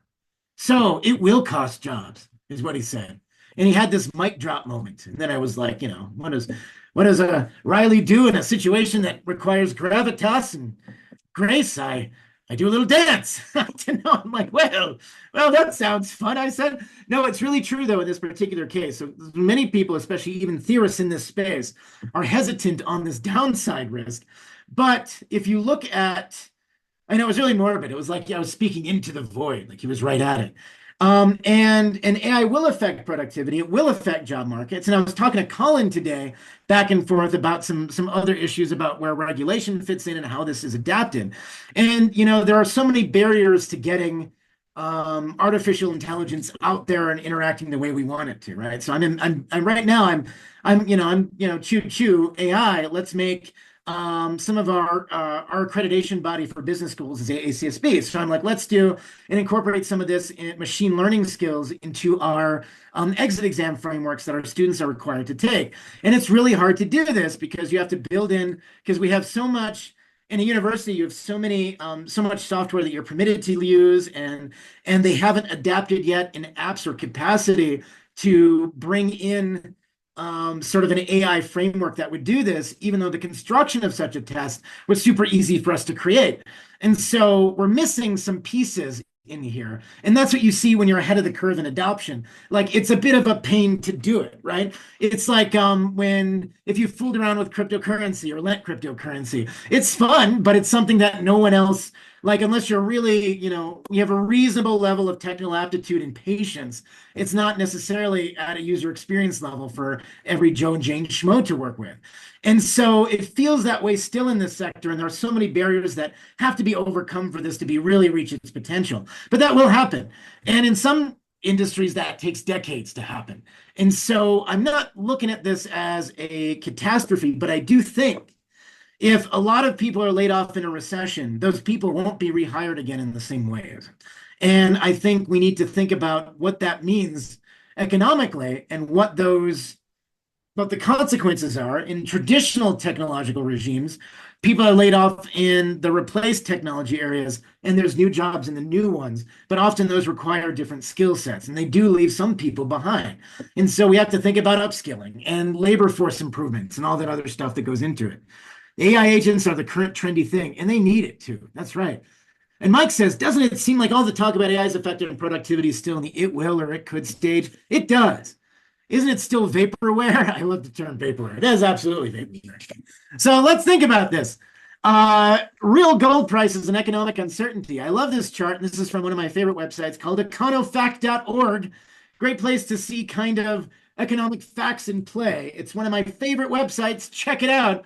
So it will cost jobs," is what he said. And he had this mic drop moment. And then I was like, what does a Reilly do in a situation that requires gravitas and grace? I do a little dance. I don't know. I'm like, well, that sounds fun. I said, no, it's really true though in this particular case. So many people, especially even theorists in this space, are hesitant on this downside risk. But if you look at I know it was really morbid. It was like I was speaking into the void, like he was right at it. And AI will affect productivity. It will affect job markets. And I was talking to Colin today, back and forth about some other issues about where regulation fits in and how this is adapted. And there are so many barriers to getting artificial intelligence out there and interacting the way we want it to, right? So I'm right now I'm choo choo AI. Let's make some of our accreditation body for business schools is ACSB. So I'm like, let's do and incorporate some of this in machine learning skills into our exit exam frameworks that our students are required to take. And it's really hard to do this because you have to build in, because we have so much in a university, you have so much software that you're permitted to use, and they haven't adapted yet in apps or capacity to bring in sort of an AI framework that would do this, even though the construction of such a test was super easy for us to create. And so we're missing some pieces in here. And that's what you see when you're ahead of the curve in adoption. Like it's a bit of a pain to do it, right? It's like when if you fooled around with cryptocurrency or lent cryptocurrency, it's fun, but it's something that no one else like unless you're really, you have a reasonable level of technical aptitude and patience, it's not necessarily at a user experience level for every Joe and Jane Schmo to work with. And so it feels that way still in this sector. And there are so many barriers that have to be overcome for this to be really reach its potential. But that will happen. And in some industries, that takes decades to happen. And so I'm not looking at this as a catastrophe, but I do think if a lot of people are laid off in a recession, those people won't be rehired again in the same ways. And I think we need to think about what that means economically and what the consequences are in traditional technological regimes. People are laid off in the replaced technology areas, and there's new jobs in the new ones, but often those require different skill sets, and they do leave some people behind. And so we have to think about upskilling and labor force improvements and all that other stuff that goes into it. The AI agents are the current trendy thing, and they need it too. That's right. And Mike says, doesn't it seem like all the talk about AI's effect on productivity is still in the it will or it could stage? It does. Isn't it still vaporware? I love the term vaporware. It is absolutely vaporware. So let's think about this. Real gold prices and economic uncertainty. I love this chart. And this is from one of my favorite websites called econofact.org. Great place to see kind of economic facts in play. It's one of my favorite websites. Check it out.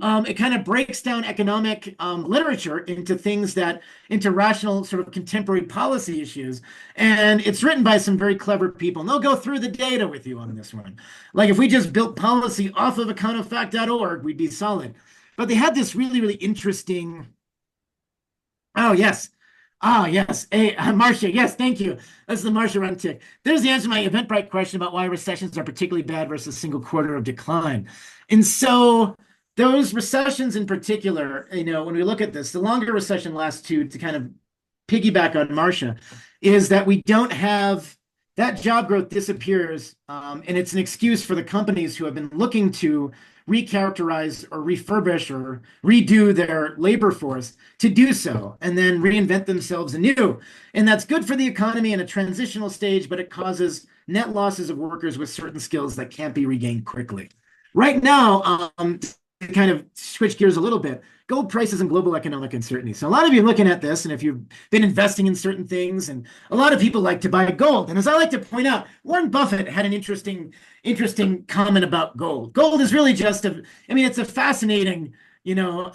It kind of breaks down economic literature into rational sort of contemporary policy issues. And it's written by some very clever people. And they'll go through the data with you on this one. Like if we just built policy off of econofact.org, we'd be solid. But they had this really, really interesting. Oh, yes. Ah, yes. Hey, Marcia. Yes, thank you. That's the Marcia run tick. There's the answer to my Eventbrite question about why recessions are particularly bad versus single quarter of decline. And so those recessions in particular, when we look at this, the longer recession lasts to kind of piggyback on Marcia, is that we don't have that job growth disappears. And it's an excuse for the companies who have been looking to recharacterize or refurbish or redo their labor force to do so and then reinvent themselves anew. And that's good for the economy in a transitional stage, but it causes net losses of workers with certain skills that can't be regained quickly. Right now, kind of switch gears a little bit, gold prices and global economic uncertainty. So a lot of you are looking at this, and if you've been investing in certain things, and a lot of people like to buy gold. And as I like to point out, Warren Buffett had an interesting comment about gold. Gold is really just I mean, it's a fascinating,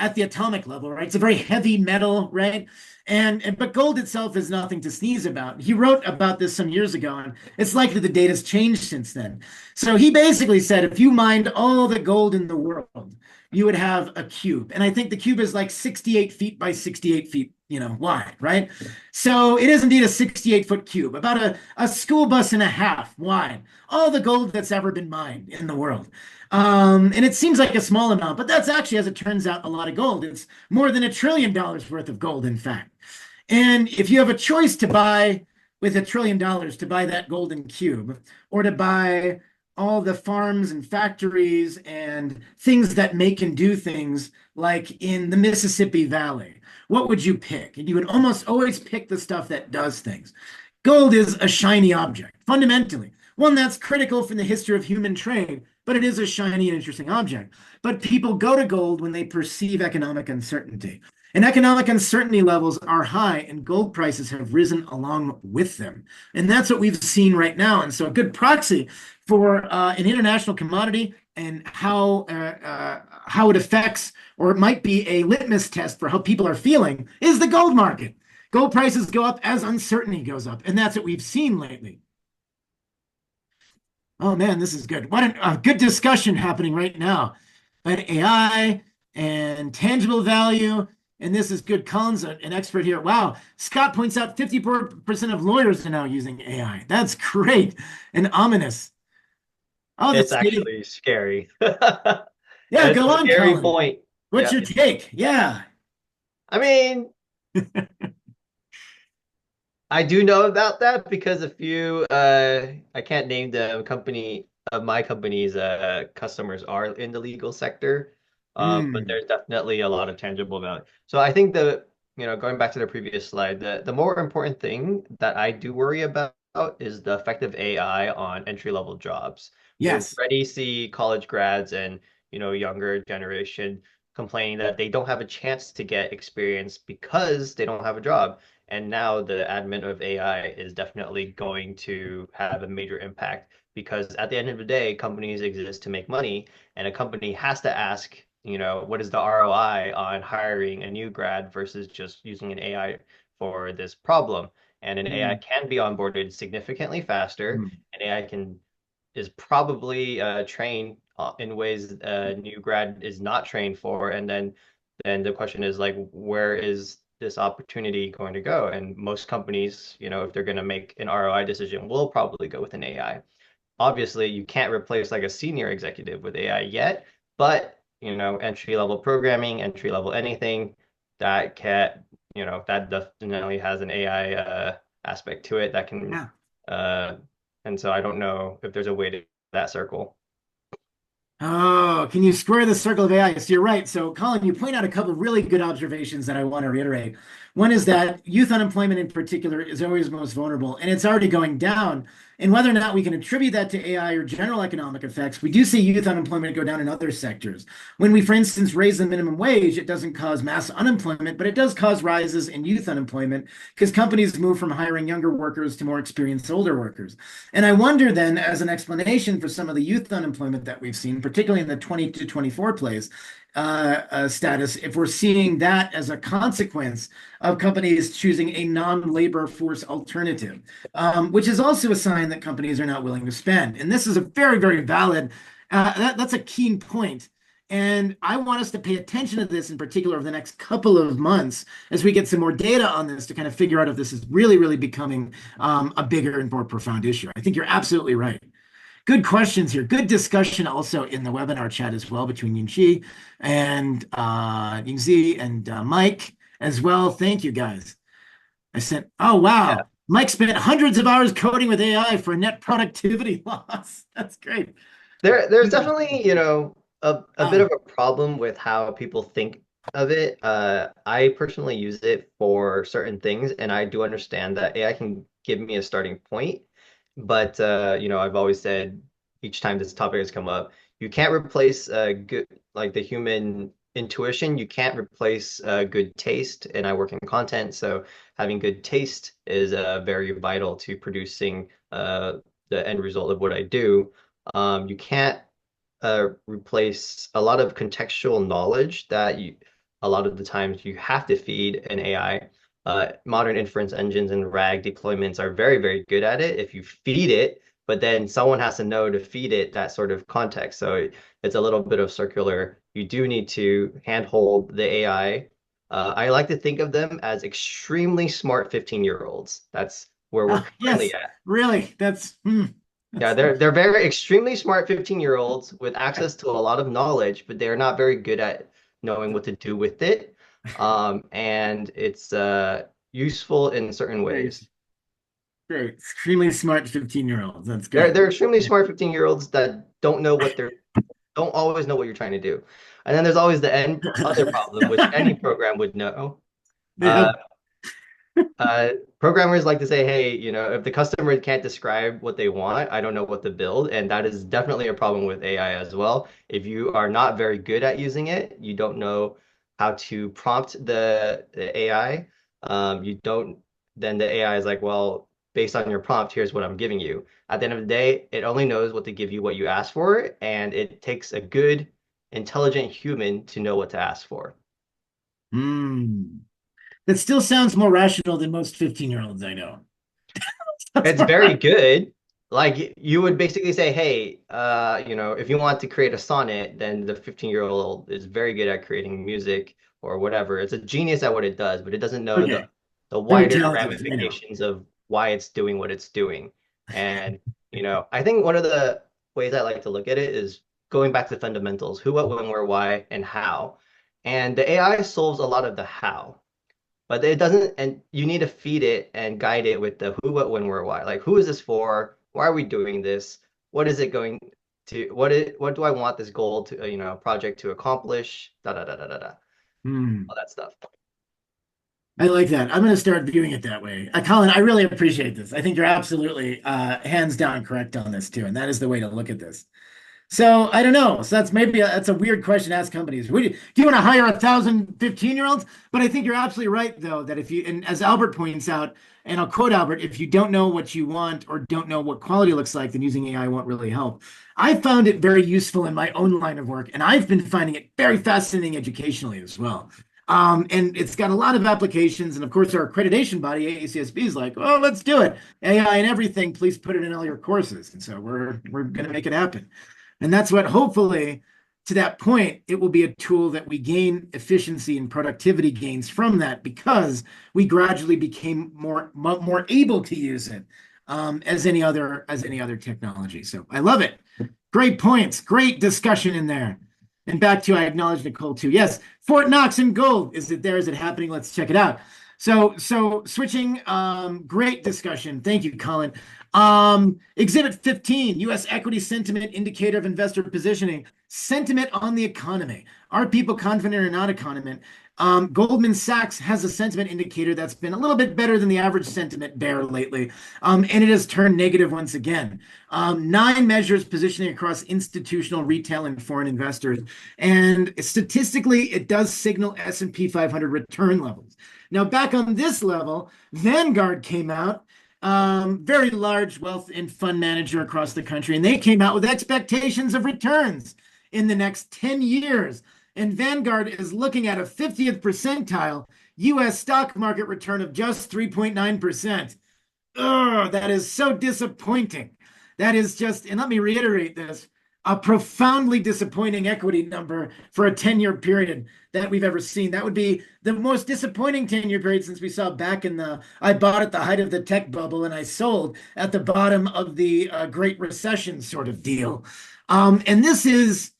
at the atomic level, right? It's a very heavy metal, right? And but gold itself is nothing to sneeze about. He wrote about this some years ago, and it's likely the data's changed since then. So he basically said if you mined all the gold in the world, you would have a cube. And I think the cube is like 68 feet by 68 feet, wide, right? So it is indeed a 68-foot cube, about a school bus and a half wide. All the gold that's ever been mined in the world. And it seems like a small amount, but that's actually, as it turns out, a lot of gold. It's more than $1 trillion worth of gold, in fact. And if you have a choice to buy with $1 trillion to buy that golden cube or to buy all the farms and factories and things that make and do things like in the Mississippi Valley, what would you pick? And you would almost always pick the stuff that does things. Gold is a shiny object, fundamentally, one that's critical for the history of human trade, but it is a shiny and interesting object. But people go to gold when they perceive economic uncertainty. And economic uncertainty levels are high, and gold prices have risen along with them. And that's what we've seen right now. And so, a good proxy for an international commodity and how it affects, or it might be a litmus test for how people are feeling, is the gold market. Gold prices go up as uncertainty goes up, and that's what we've seen lately. Oh man, this is good. What a good discussion happening right now. But AI and tangible value, and this is good. Colin's an expert here. Wow. Scott points out 54% of lawyers are now using AI. That's great and ominous. Oh, the It's state of, actually scary. yeah, It's go a on, scary Colin. point. What's Yeah. your take? Yeah. I mean, I do know about that because a few I can't name the company of my company's customers are in the legal sector. But Mm, there's definitely a lot of tangible value. So I think going back to the previous slide, the more important thing that I do worry about is the effect of AI on entry-level jobs. We yes. already see college grads and younger generation complaining that they don't have a chance to get experience because they don't have a job. And now the advent of AI is definitely going to have a major impact because at the end of the day, companies exist to make money, and a company has to ask, what is the ROI on hiring a new grad versus just using an AI for this problem? And an AI Mm, can be onboarded significantly faster. mm, An AI is probably trained in ways a new grad is not trained for, and then the question is like, where is this opportunity going to go? And most companies, if they're going to make an ROI decision, will probably go with an AI. Obviously, you can't replace like a senior executive with AI yet, but entry level programming, entry level anything that that definitely has an AI aspect to it that can yeah. uh, and so I don't know if there's a way to that circle. Oh, can you square the circle of AI? So you're right. So, Colin, you point out a couple of really good observations that I want to reiterate. One is that youth unemployment in particular is always most vulnerable, and it's already going down. And whether or not we can attribute that to AI or general economic effects, we do see youth unemployment go down in other sectors. When we, for instance, raise the minimum wage, it doesn't cause mass unemployment, but it does cause rises in youth unemployment because companies move from hiring younger workers to more experienced older workers. And I wonder then, as an explanation for some of the youth unemployment that we've seen, particularly in the 20 to 24 plays status, if we're seeing that as a consequence of companies choosing a non-labor force alternative, which is also a sign that companies are not willing to spend. And this is a very, very valid, that's a keen point. And I want us to pay attention to this in particular over the next couple of months as we get some more data on this to kind of figure out if this is really, really becoming a bigger and more profound issue. I think you're absolutely right. Good questions here. Good discussion also in the webinar chat as well between Yingxi and Yingzi and Mike as well. Thank you guys. Oh Yeah. wow. Mike spent hundreds of hours coding with AI for net productivity loss. That's great. There's definitely, a bit Wow. of a problem with how people think of it. I personally use it for certain things, and I do understand that AI can give me a starting point. But I've always said each time this topic has come up, you can't replace good like the human intuition. You can't replace good taste, and I work in content, so having good taste is very vital to producing the end result of what I do. You can't replace a lot of contextual knowledge that a lot of the times you have to feed an AI. Modern inference engines and RAG deployments are very, very good at it if you feed it, but then someone has to know to feed it that sort of context. So it's a little bit of circular. You do need to handhold the AI. I like to think of them as extremely smart 15-year-olds. That's where we're currently Yes, at. really. Yeah, That's they're very extremely smart 15-year-olds with access to a lot of knowledge, but they're not very good at knowing what to do with it. And it's useful in certain great. ways. Great. Extremely smart 15-year-olds. That's They're good. they're extremely smart 15-year-olds that don't always know what you're trying to do. And then there's always the other problem, which any program would know. Uh, Yeah. Uh, Programmers like to say, hey, if the customer can't describe what they want, I don't know what to build. And that is definitely a problem with AI as well. If you are not very good at using it, you don't know how to prompt the AI, you don't, then the AI is like, well, based on your prompt, here's what I'm giving you. At the end of the day, it only knows what to give you what you ask for, and it takes a good, intelligent human to know what to ask for. Hmm. That still sounds more rational than most 15-year-olds I know. It's very good. Like you would basically say, hey, if you want to create a sonnet, then the 15-year-old is very good at creating music or whatever. It's a genius at what it does, but it doesn't know Okay. the Very wider talented. I know. ramifications of why it's doing what it's doing. And, I think one of the ways I like to look at it is going back to fundamentals, who, what, when, where, why, and how. And the AI solves a lot of the how. But it doesn't, and you need to feed it and guide it with the who, what, when, where, why. Like, who is this for? Why are we doing this? What is it going to, what do I want this goal to, project to accomplish? Da, da, da, da, da, da, Hmm. all that stuff. I like that. I'm going to start viewing it that way. Colin, I really appreciate this. I think you're absolutely hands down correct on this too, and that is the way to look at this. So I don't know. So that's a weird question to ask companies. Do you want to hire 1,000 15-year-olds? But I think you're absolutely right, though, that if you, and as Albert points out, and I'll quote Albert, if you don't know what you want or don't know what quality looks like, then using AI won't really help. I found it very useful in my own line of work, and I've been finding it very fascinating educationally as well. And it's got a lot of applications. And of course, our accreditation body, AACSB, is like, oh, let's do it. AI and everything, please put it in all your courses. And so we're going to make it happen. And that's what hopefully, to that point, it will be a tool that we gain efficiency and productivity gains from that because we gradually became more able to use it as any other technology. So I love it. Great points. Great discussion in there. And back to, I acknowledge Nicole too. Yes, Fort Knox and gold. Is it there? Is it happening? Let's check it out. So switching, great discussion. Thank you, Colin. Exhibit 15, U.S. equity sentiment indicator of investor positioning. Sentiment on the economy. Are people confident or not economy? Goldman Sachs has a sentiment indicator that's been a little bit better than the average sentiment bear lately, and it has turned negative once again. 9 measures positioning across institutional, retail, and foreign investors, and statistically, it does signal S&P 500 return levels. Now, back on this level, Vanguard came out, very large wealth and fund manager across the country, and they came out with expectations of returns in the next 10 years. And Vanguard is looking at a 50th percentile US stock market return of just 3.9%. Ugh, that is so disappointing. That is just, and let me reiterate this, a profoundly disappointing equity number for a 10-year period that we've ever seen. That would be the most disappointing 10-year period since we saw back in I bought at the height of the tech bubble and I sold at the bottom of the Great Recession sort of deal. And this is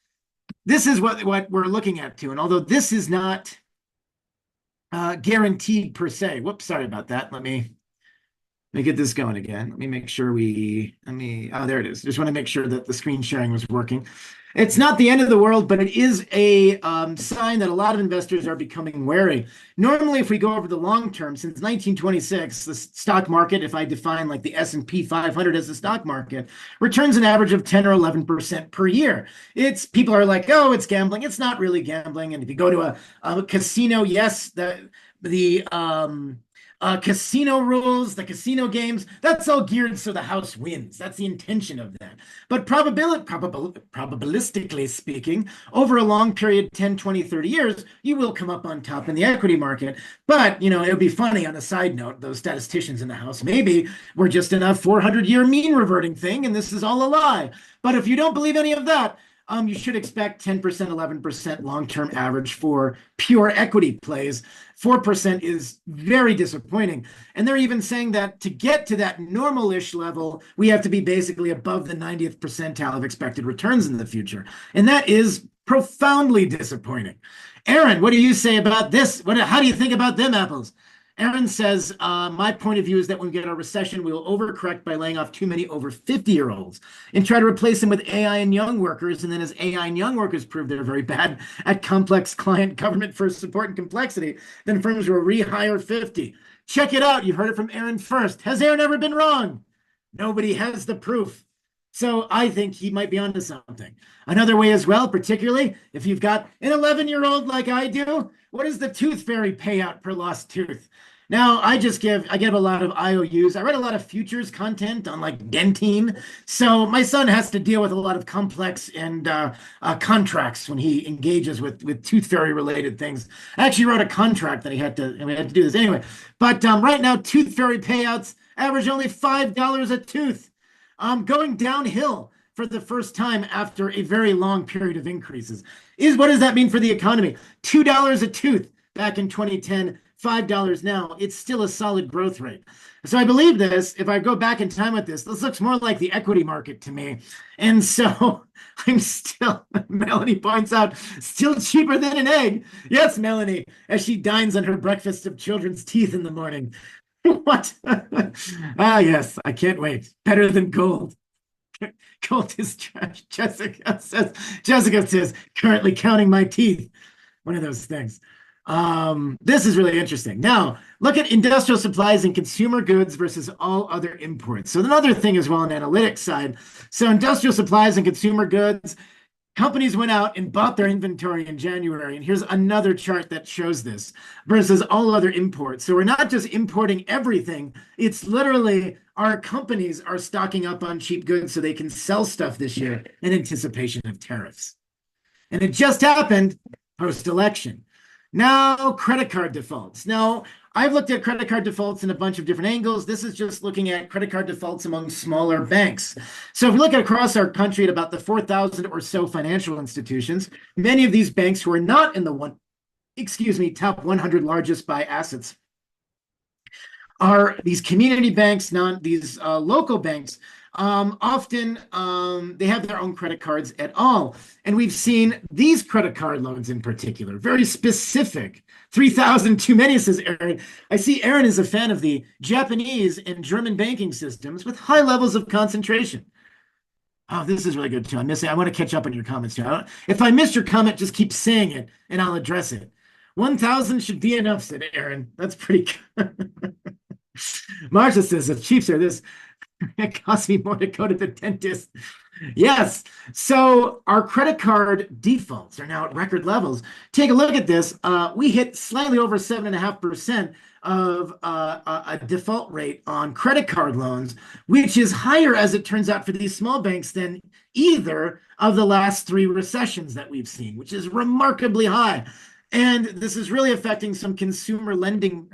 what we're looking at too. And although this is not guaranteed per se, whoops, sorry about that. Let me get this going again. Let me make sure oh, there it is. Just want to make sure that the screen sharing was working. It's not the end of the world, but it is a sign that a lot of investors are becoming wary. Normally, if we go over the long term, since 1926, the stock market, if I define like the S&P 500 as the stock market, returns an average of 10 or 11% per year. People are like, oh, it's gambling. It's not really gambling. And if you go to a casino, yes, the casino rules, the casino games, that's all geared so the house wins. That's the intention of that. But probabilistically speaking, over a long period, 10, 20, 30 years, you will come up on top in the equity market. But, it would be funny on a side note, those statisticians in the house, maybe we're just in a 400-year mean reverting thing, and this is all a lie. But if you don't believe any of that, you should expect 10%, 11% long-term average for pure equity plays. 4% is very disappointing. And they're even saying that to get to that normal-ish level, we have to be basically above the 90th percentile of expected returns in the future. And that is profoundly disappointing. Aaron, what do you say about this? How do you think about them apples? Aaron says, my point of view is that when we get a recession, we will overcorrect by laying off too many over 50-year-olds and try to replace them with AI and young workers. And then as AI and young workers prove they're very bad at complex client government first support and complexity, then firms will rehire 50. Check it out. You heard it from Aaron first. Has Aaron ever been wrong? Nobody has the proof. So I think he might be onto something. Another way as well, particularly if you've got an 11-year-old like I do, what is the tooth fairy payout per lost tooth? Now, I give a lot of IOUs. I write a lot of futures content on like Dentine. So my son has to deal with a lot of complex and contracts when he engages with tooth fairy related things. I actually wrote a contract that we had to do this anyway. But right now, tooth fairy payouts average only $5 a tooth. Going downhill for the first time after a very long period of increases. What does that mean for the economy? $2 a tooth back in 2010, $5 now. It's still a solid growth rate. So I believe this. If I go back in time with this looks more like the equity market to me. And so I'm still, Melanie points out, still cheaper than an egg. Yes, Melanie, as she dines on her breakfast of children's teeth in the morning. What? Yes, I can't wait. Better than gold. Gold is trash. Jessica says, currently counting my teeth. One of those things. This is really interesting. Now, look at industrial supplies and consumer goods versus all other imports. So another thing as well on analytics side. So industrial supplies and consumer goods, companies went out and bought their inventory in January. And here's another chart that shows this versus all other imports. So we're not just importing everything. It's literally our companies are stocking up on cheap goods so they can sell stuff this year in anticipation of tariffs. And it just happened post-election. Now, credit card defaults. Now, I've looked at credit card defaults in a bunch of different angles. This is just looking at credit card defaults among smaller banks. So if we look at across our country at about the 4,000 or so financial institutions, many of these banks who are not in the top 100 largest by assets are these community banks, these local banks. Often they have their own credit cards at all. And we've seen these credit card loans in particular, very specific. 3,000 too many, says Aaron. I see Aaron is a fan of the Japanese and German banking systems with high levels of concentration. Oh, this is really good too. I want to catch up on your comments too. If I missed your comment, just keep saying it and I'll address it. 1,000 should be enough, said Aaron. That's pretty good. Marsha says, if Chiefs are this, it costs me more to go to the dentist. Yes. So our credit card defaults are now at record levels. Take a look at this. We hit slightly over 7.5% of a default rate on credit card loans, which is higher, as it turns out, for these small banks than either of the last 3 recessions that we've seen, which is remarkably high. And this is really affecting some consumer lending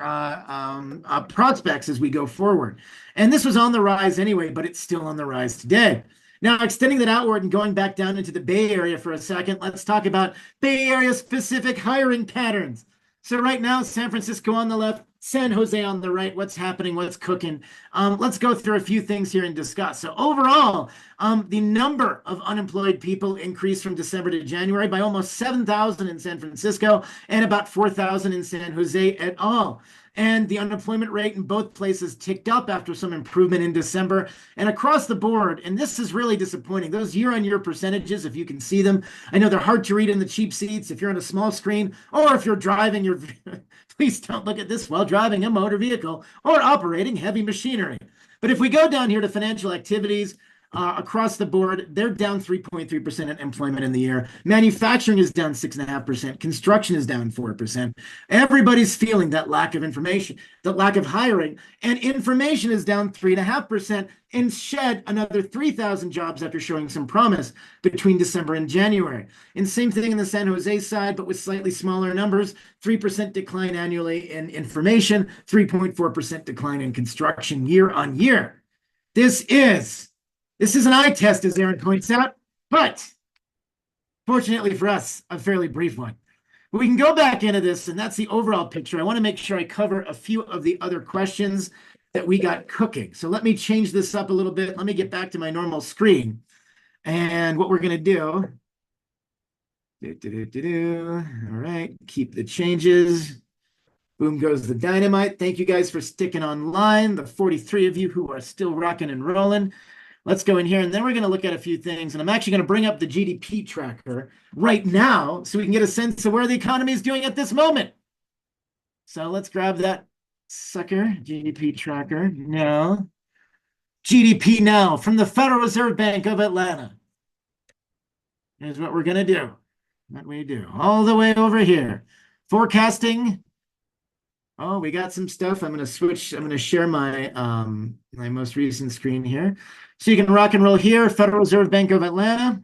prospects as we go forward. And this was on the rise anyway, but it's still on the rise today. Now, extending that outward and going back down into the Bay Area for a second, let's talk about Bay Area specific hiring patterns. So right now, San Francisco on the left, San Jose on the right. What's happening? What's cooking? Let's go through a few things here and discuss. So overall, the number of unemployed people increased from December to January by almost 7,000 in San Francisco and about 4,000 in San Jose et al. And the unemployment rate in both places ticked up after some improvement in December. And across the board, and this is really disappointing, those year-on-year percentages, if you can see them, I know they're hard to read in the cheap seats if you're on a small screen, or if you're driving your, please don't look at this while driving a motor vehicle or operating heavy machinery. But if we go down here to financial activities, across the board, they're down 3.3% in employment in the year. Manufacturing is down 6.5%. Construction is down 4%. Everybody's feeling that lack of information, that lack of hiring, and information is down 3.5% and shed another 3,000 jobs after showing some promise between December and January. And same thing in the San Jose side, but with slightly smaller numbers, 3% decline annually in information, 3.4% decline in construction year on year. This is an eye test, as Aaron points out, but fortunately for us, a fairly brief one. We can go back into this, and that's the overall picture. I want to make sure I cover a few of the other questions that we got cooking. So let me change this up a little bit. Let me get back to my normal screen. And what we're going to do, all right, keep the changes. Boom goes the dynamite. Thank you guys for sticking online, the 43 of you who are still rocking and rolling. Let's go in here, and then we're going to look at a few things. And I'm actually going to bring up the GDP tracker right now so we can get a sense of where the economy is doing at this moment. So let's grab that sucker, GDP tracker. No. GDP now from the Federal Reserve Bank of Atlanta. Here's what we're going to do. What we do. All the way over here. Forecasting. Oh, we got some stuff. I'm going to switch. I'm going to share my my most recent screen here. So you can rock and roll here. Federal Reserve Bank of Atlanta.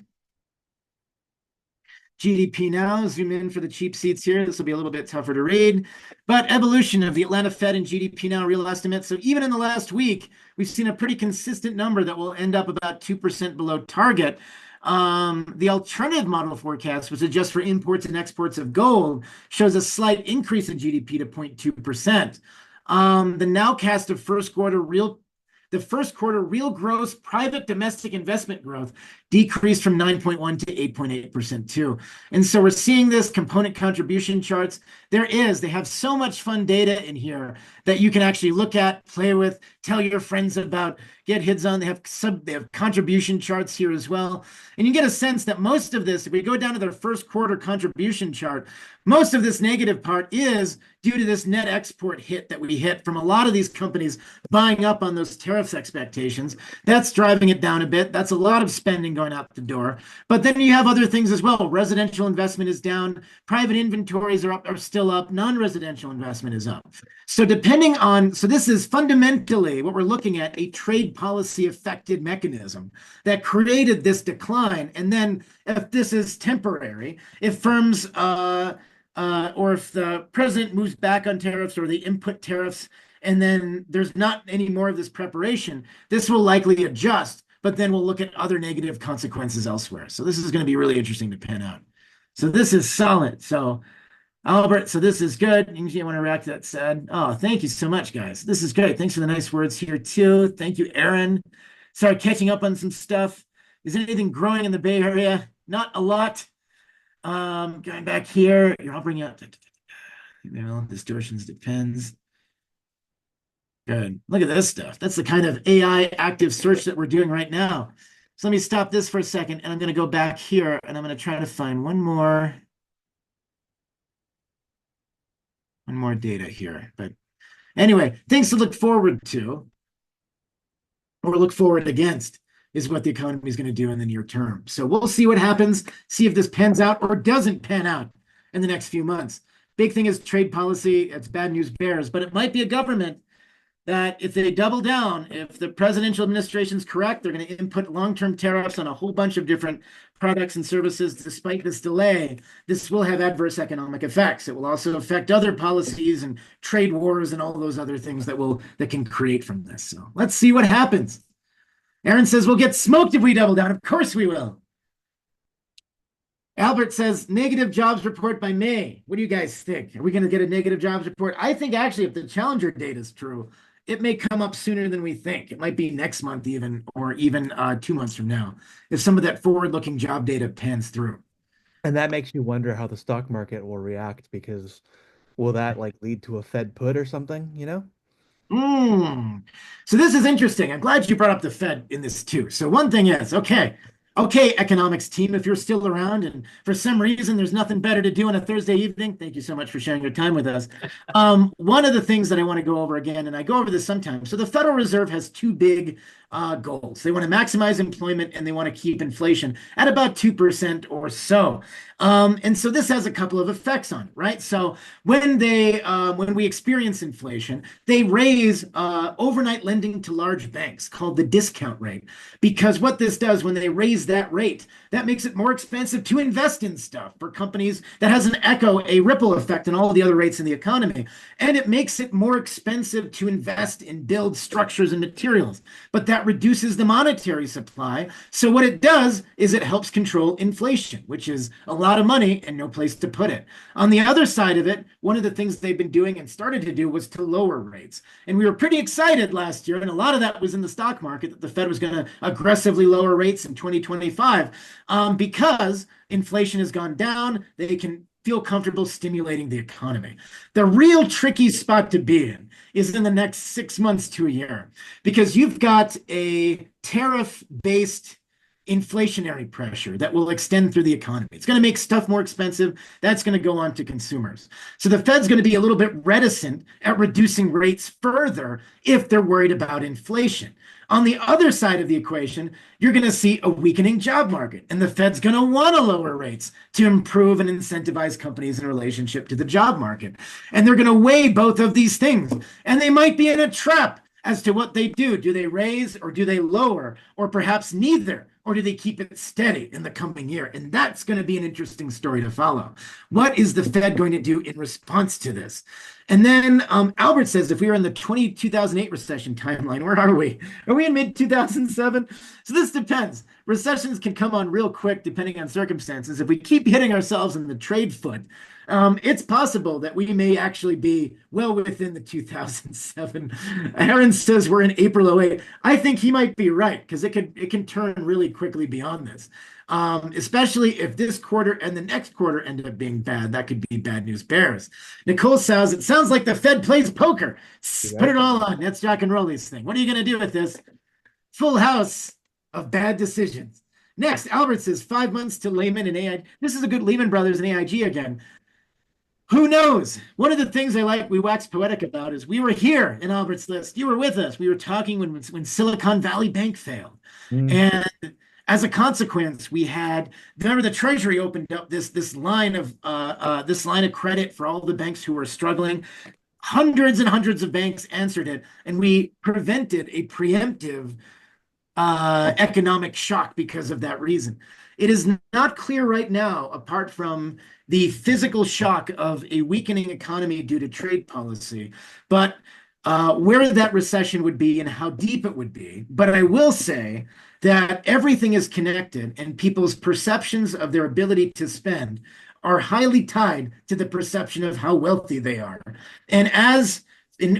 GDP now. Zoom in for the cheap seats here. This will be a little bit tougher to read. But evolution of the Atlanta Fed and GDP now real estimate. So even in the last week, we've seen a pretty consistent number that will end up about 2% below target. The alternative model forecast, which adjusts for imports and exports of gold, shows a slight increase in GDP to 0.2%. The nowcast of the first quarter real gross private domestic investment growth decreased from 9.1 to 8.8% too. And so we're seeing this component contribution charts. They have so much fun data in here that you can actually look at, play with, tell your friends about, get hits on. They have contribution charts here as well. And you get a sense that most of this, if we go down to their first quarter contribution chart, most of this negative part is due to this net export hit that we hit from a lot of these companies buying up on those tariffs expectations. That's driving it down a bit. That's a lot of spending going out the door. But then you have other things as well. Residential investment is down. Private inventories are still up. Non-residential investment is up. So this is fundamentally what we're looking at, a trade policy affected mechanism that created this decline. And then if this is temporary, if firms or if the president moves back on tariffs or they input tariffs, and then there's not any more of this preparation, this will likely adjust, but then we'll look at other negative consequences elsewhere. So this is going to be really interesting to pan out. So this is solid. So Albert, so this is good. You want to react to that said. Oh, thank you so much, guys. This is great. Thanks for the nice words here too. Thank you, Aaron. Sorry, catching up on some stuff. Is anything growing in the Bay Area? Not a lot. Going back here, I'll bring you up. Distortions depends. Good. Look at this stuff. That's the kind of AI active search that we're doing right now. So let me stop this for a second, and I'm going to go back here, and I'm going to try to find one more data here. But anyway, things to look forward to or look forward against is what the economy is going to do in the near term. So we'll see what happens, see if this pans out or doesn't pan out in the next few months. Big thing is trade policy. It's bad news bears, but it might be a government that if they double down, if the presidential administration is correct, they're going to input long-term tariffs on a whole bunch of different products and services. Despite this delay, this will have adverse economic effects. It will also affect other policies and trade wars and all those other things that can create from this. So let's see what happens. Aaron says we'll get smoked if we double down. Of course we will. Albert says negative jobs report by May. What do you guys think? Are we going to get a negative jobs report? I think actually if the Challenger data is true, it may come up sooner than we think. It might be next month even, or even 2 months from now, if some of that forward-looking job data pans through. And that makes you wonder how the stock market will react because Will that like lead to a Fed put or something, you know? Hmm. So this is interesting. I'm glad you brought up the Fed in this too. So one thing is, okay, economics team, if you're still around and for some reason there's nothing better to do on a Thursday evening, thank you so much for sharing your time with us. One of the things that I want to go over again, and I go over this sometimes. So the Federal Reserve has two big goals. They want to maximize employment and they want to keep inflation at about 2% or so. And so this has a couple of effects on it, right? So when we experience inflation, they raise overnight lending to large banks called the discount rate. Because what this does when they raise that rate, that makes it more expensive to invest in stuff for companies that has an echo, a ripple effect on all the other rates in the economy. And it makes it more expensive to invest in build structures and materials. But that reduces the monetary supply. So what it does is it helps control inflation, which is a lot of money and no place to put it. On the other side of it, one of the things they've been doing and started to do was to lower rates. And we were pretty excited last year, and a lot of that was in the stock market that the Fed was going to aggressively lower rates in 2025 because inflation has gone down. They can feel comfortable stimulating the economy. The real tricky spot to be in is in the next 6 months to a year because you've got a tariff based inflationary pressure that will extend through the economy. It's going to make stuff more expensive. That's going to go on to consumers. So the Fed's going to be a little bit reticent at reducing rates further if they're worried about inflation. On the other side of the equation, you're going to see a weakening job market, and the Fed's going to want to lower rates to improve and incentivize companies in relationship to the job market. And they're going to weigh both of these things, and they might be in a trap as to what they do. Do they raise or do they lower, or perhaps neither? Or do they keep it steady in the coming year? And that's going to be an interesting story to follow. What is the Fed going to do in response to this? And then Albert says, if we were in the 2008 recession timeline, where are we? Are we in mid 2007? So this depends. Recessions can come on real quick depending on circumstances. If we keep hitting ourselves in the trade foot, it's possible that we may actually be well within the 2007. Aaron says we're in April '08. I think he might be right because it can turn really quickly beyond this. Especially if this quarter and the next quarter end up being bad, that could be bad news bears. Nicole says it sounds like the Fed plays poker. Put it Exactly. all on. Let's Jack and roll this thing. What are you going to do with this? Full house of bad decisions. Next, Albert says 5 months to Lehman and AI. This is a good Lehman Brothers and AIG again. Who knows? One of the things I like, we wax poetic about is we were here in Albert's list. You were with us. We were talking when Silicon Valley Bank failed. Mm, And as a consequence, we had, remember the Treasury opened up this line of credit for all the banks who were struggling. Hundreds and hundreds of banks answered it, and we prevented a preemptive economic shock because of that reason. It is not clear right now, apart from the physical shock of a weakening economy due to trade policy, but where that recession would be and how deep it would be. But I will say that everything is connected, and people's perceptions of their ability to spend are highly tied to the perception of how wealthy they are. And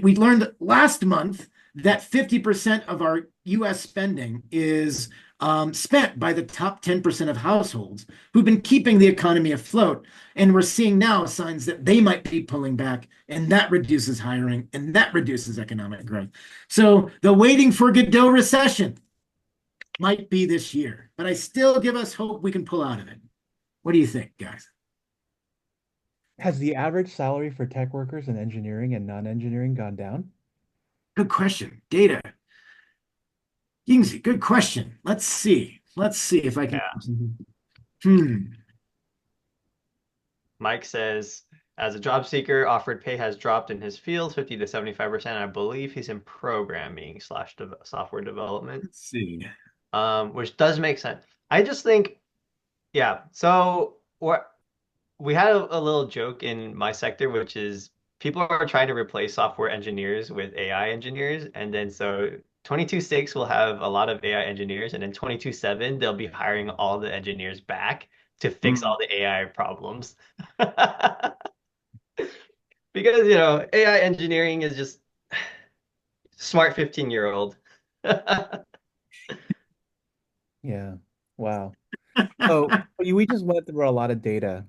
we learned last month that 50% of our US spending is spent by the top 10% of households who've been keeping the economy afloat. And we're seeing now signs that they might be pulling back, and that reduces hiring and that reduces economic growth. So the waiting for Godot recession might be this year, but I still give us hope we can pull out of it. What do you think, guys? has the average salary for tech workers in engineering and non-engineering gone down? Good question. Data. Yingzi, good question. Let's see. Let's see if I can. Yeah. Hmm. Mike says, as a job seeker, offered pay has dropped in his field 50 to 75%. I believe he's in programming slash software development, Let's see. which does make sense. I just think, yeah. So what we had a little joke in my sector, which is people are trying to replace software engineers with AI engineers. And then so 22.6 will have a lot of AI engineers, and then 22.7, they'll be hiring all the engineers back to fix Hmm. all the AI problems. Because, AI engineering is just smart 15-year-old. Yeah. Wow. So we just went through a lot of data.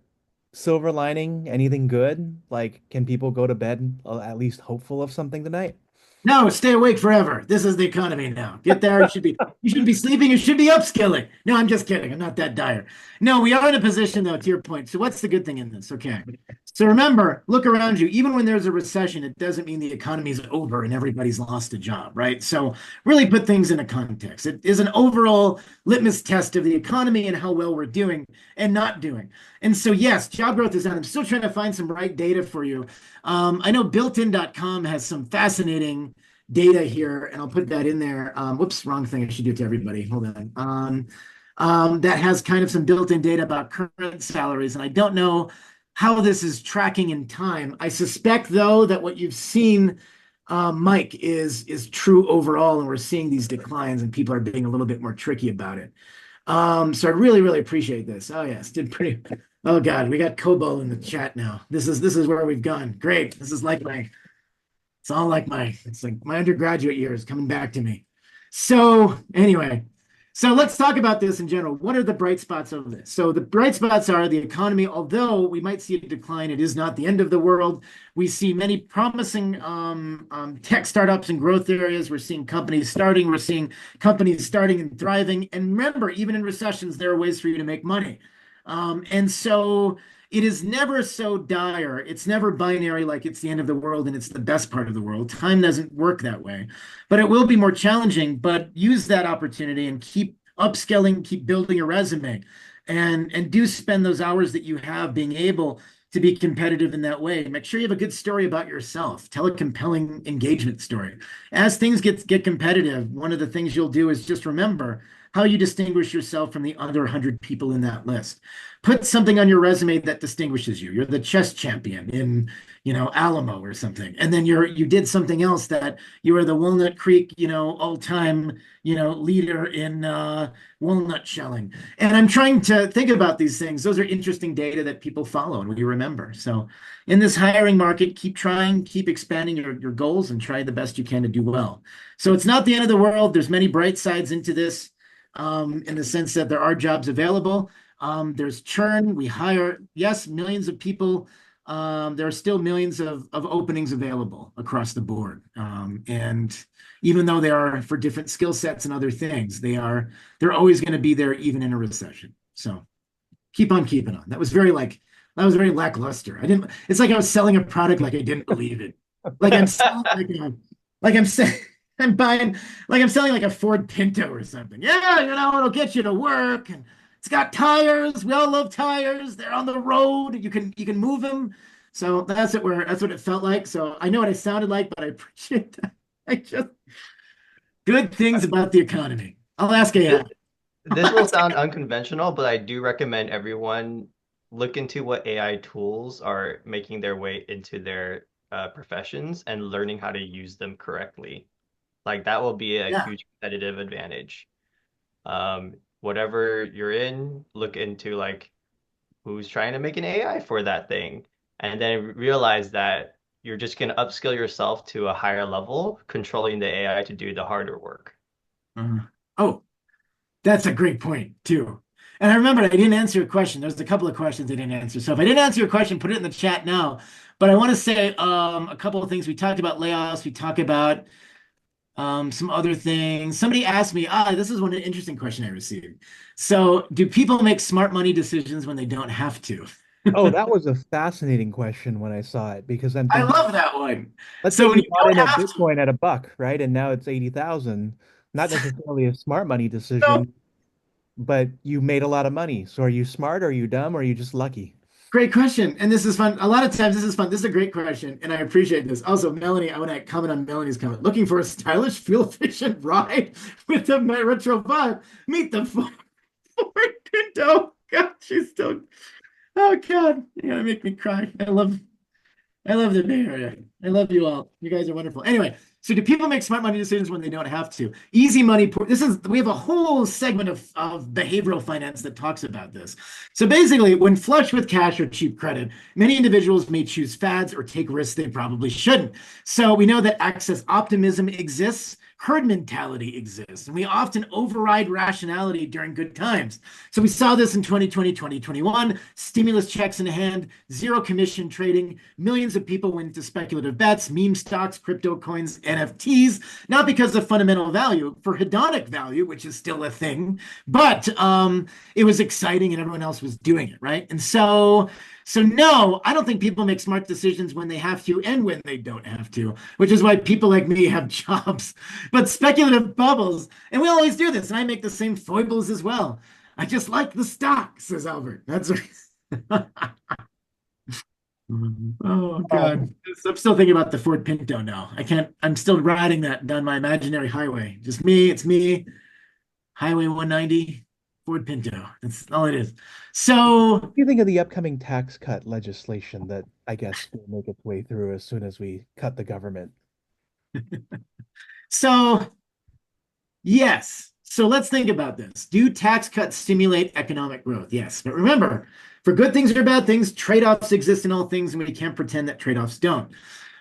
silver lining, anything good? Like, can people go to bed at least hopeful of something tonight? No, stay awake forever. This is the economy now. Get there. You shouldn't be sleeping. You should be upskilling. No, I'm just kidding. I'm not that dire. No, we are in a position though, to your point. So what's the good thing in this? Okay. So remember, look around you. Even when there's a recession, it doesn't mean the economy is over and everybody's lost a job, right? So really put things into context. It is an overall litmus test of the economy and how well we're doing and not doing. And so yes, job growth is down. I'm still trying to find some right data for you. I know builtin.com has some fascinating data here, and I'll put that in there. Whoops, wrong thing. I should do it to everybody. Hold on. That has kind of some built-in data about current salaries, and I don't know how this is tracking in time. I suspect, though, that what you've seen, Mike, is true overall, and we're seeing these declines, and people are being a little bit more tricky about it. So I really, really appreciate this. Oh yes, did pretty. Oh God, we got Kobo in the chat now. This is where we've gone. Great. This is like it's like my undergraduate years coming back to me. So anyway, so let's talk about this in general. What are the bright spots of this? So the bright spots are the economy. Although we might see a decline, it is not the end of the world. We see many promising tech startups and growth areas. We're seeing companies starting. We're seeing companies starting and thriving. And remember, even in recessions, there are ways for you to make money. And so it is never so dire. It's never binary, like it's the end of the world and it's the best part of the world. Time doesn't work that way, but it will be more challenging. But use that opportunity and keep upskilling, keep building a resume, and do spend those hours that you have being able to be competitive in that way. Make sure you have a good story about yourself. Tell a compelling engagement story. As things get competitive, one of the things you'll do is just remember how you distinguish yourself from the other 100 people in that list. Put something on your resume that distinguishes you. You're the chess champion in, Alamo or something. And then you did something else that you are the Walnut Creek, all-time, leader in walnut shelling. And I'm trying to think about these things. Those are interesting data that people follow and we remember. So in this hiring market, keep trying, keep expanding your goals and try the best you can to do well. So it's not the end of the world. There's many bright sides into this. In the sense that there are jobs available. There's churn. We hire, yes, millions of people. There are still millions of openings available across the board. And even though they are for different skill sets and other things, they're always going to be there even in a recession. So keep on keeping on. That was very lackluster. It's like I was selling a product like I didn't believe it. Like I'm selling like I'm saying. I'm selling like a Ford Pinto or something. Yeah, it'll get you to work, and it's got tires. We all love tires. They're on the road. You can move them. So that's what it felt like. So I know what I sounded like, but I appreciate that. I just good things about the economy. I'll ask AI. This will sound unconventional, but I do recommend everyone look into what AI tools are making their way into their professions and learning how to use them correctly. Like that will be a Yeah. huge competitive advantage. Whatever you're in, look into like who's trying to make an AI for that thing, and then realize that you're just going to upskill yourself to a higher level, controlling the AI to do the harder work. Oh, that's a great point too. And I remember I didn't answer your question. There's a couple of questions I didn't answer. So if I didn't answer your question, put it in the chat now. But I want to say a couple of things. We talked about layoffs. We talked about some other things. Somebody asked me, this is one interesting question I received. So, do people make smart money decisions when they don't have to? Oh, that was a fascinating question when I saw it because I'm I thinking, love that one. let's say So when you you bought don't in a have to, Bitcoin at a buck, right? And now it's 80,000. Not necessarily a smart money no, decision, but you made a lot of money. So are you smart? Are you dumb? Or are you just lucky? great question. And this is fun. A lot of times this is fun. This is a great question, and I appreciate this. Also, Melanie, I want to comment on Melanie's comment. Looking for a stylish, fuel-efficient ride with a retro vibe. Meet the Ford Pinto. God, she's still. Oh God, you're gonna make me cry. I love the Bay Area. I love you all. You guys are wonderful. Anyway, so do people make smart money decisions when they don't have to? Easy money. We have a whole segment of behavioral finance that talks about this. So basically, when flush with cash or cheap credit, many individuals may choose fads or take risks they probably shouldn't. So we know that access optimism exists herd mentality exists, and we often override rationality during good times. So we saw this in 2020, 2021, stimulus checks in hand, zero commission trading, millions of people went into speculative bets, meme stocks, crypto coins, NFTs, not because of fundamental value, for hedonic value, which is still a thing, but it was exciting and everyone else was doing it, right? And so no, I don't think people make smart decisions when they have to and when they don't have to, which is why people like me have jobs. But speculative bubbles, and we always do this, and I make the same foibles as well. I just like the stock, says Albert. That's right. Oh God. I'm still thinking about the Ford Pinto now. I can't, I'm still riding that down my imaginary highway. Just me, it's me, Highway 190, Ford Pinto. That's all it is. What So do you think of the upcoming tax cut legislation that I guess will make its way through as soon as we cut the government? so yes. So let's think about this. Do tax cuts stimulate economic growth? Yes. But remember, for good things or bad things, trade-offs exist in all things, and we can't pretend that trade-offs don't.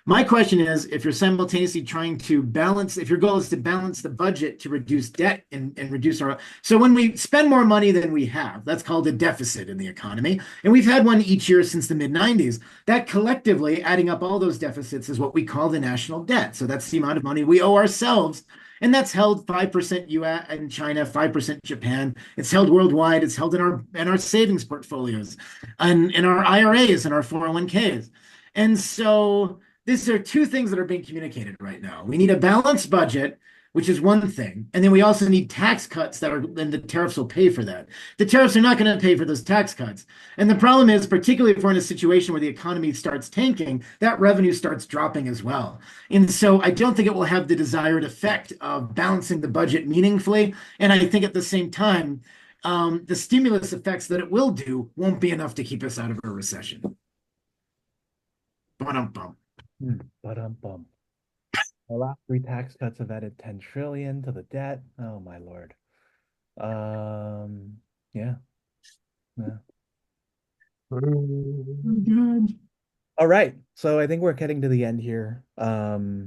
My question is, if you're simultaneously trying to balance, if your goal is to balance the budget to reduce debt and reduce our, so when we spend more money than we have, that's called a deficit in the economy. And we've had one each year since the mid 90s. That collectively, adding up all those deficits, is what we call the national debt. So that's the amount of money we owe ourselves. And that's held 5% US in China, 5% Japan. It's held worldwide. It's held in our savings portfolios and in our IRAs and our 401ks. And so these are two things that are being communicated right now. We need a balanced budget, which is one thing. And then we also need tax cuts and the tariffs will pay for that. The tariffs are not going to pay for those tax cuts. And the problem is, particularly if we're in a situation where the economy starts tanking, that revenue starts dropping as well. And so I don't think it will have the desired effect of balancing the budget meaningfully. And I think at the same time, the stimulus effects that it will do won't be enough to keep us out of a recession. Ba-dum-bum. Bum. The last three tax cuts have added 10 trillion to the debt. Oh my Lord. Yeah. Yeah. Oh, God. All right. So I think we're getting to the end here. I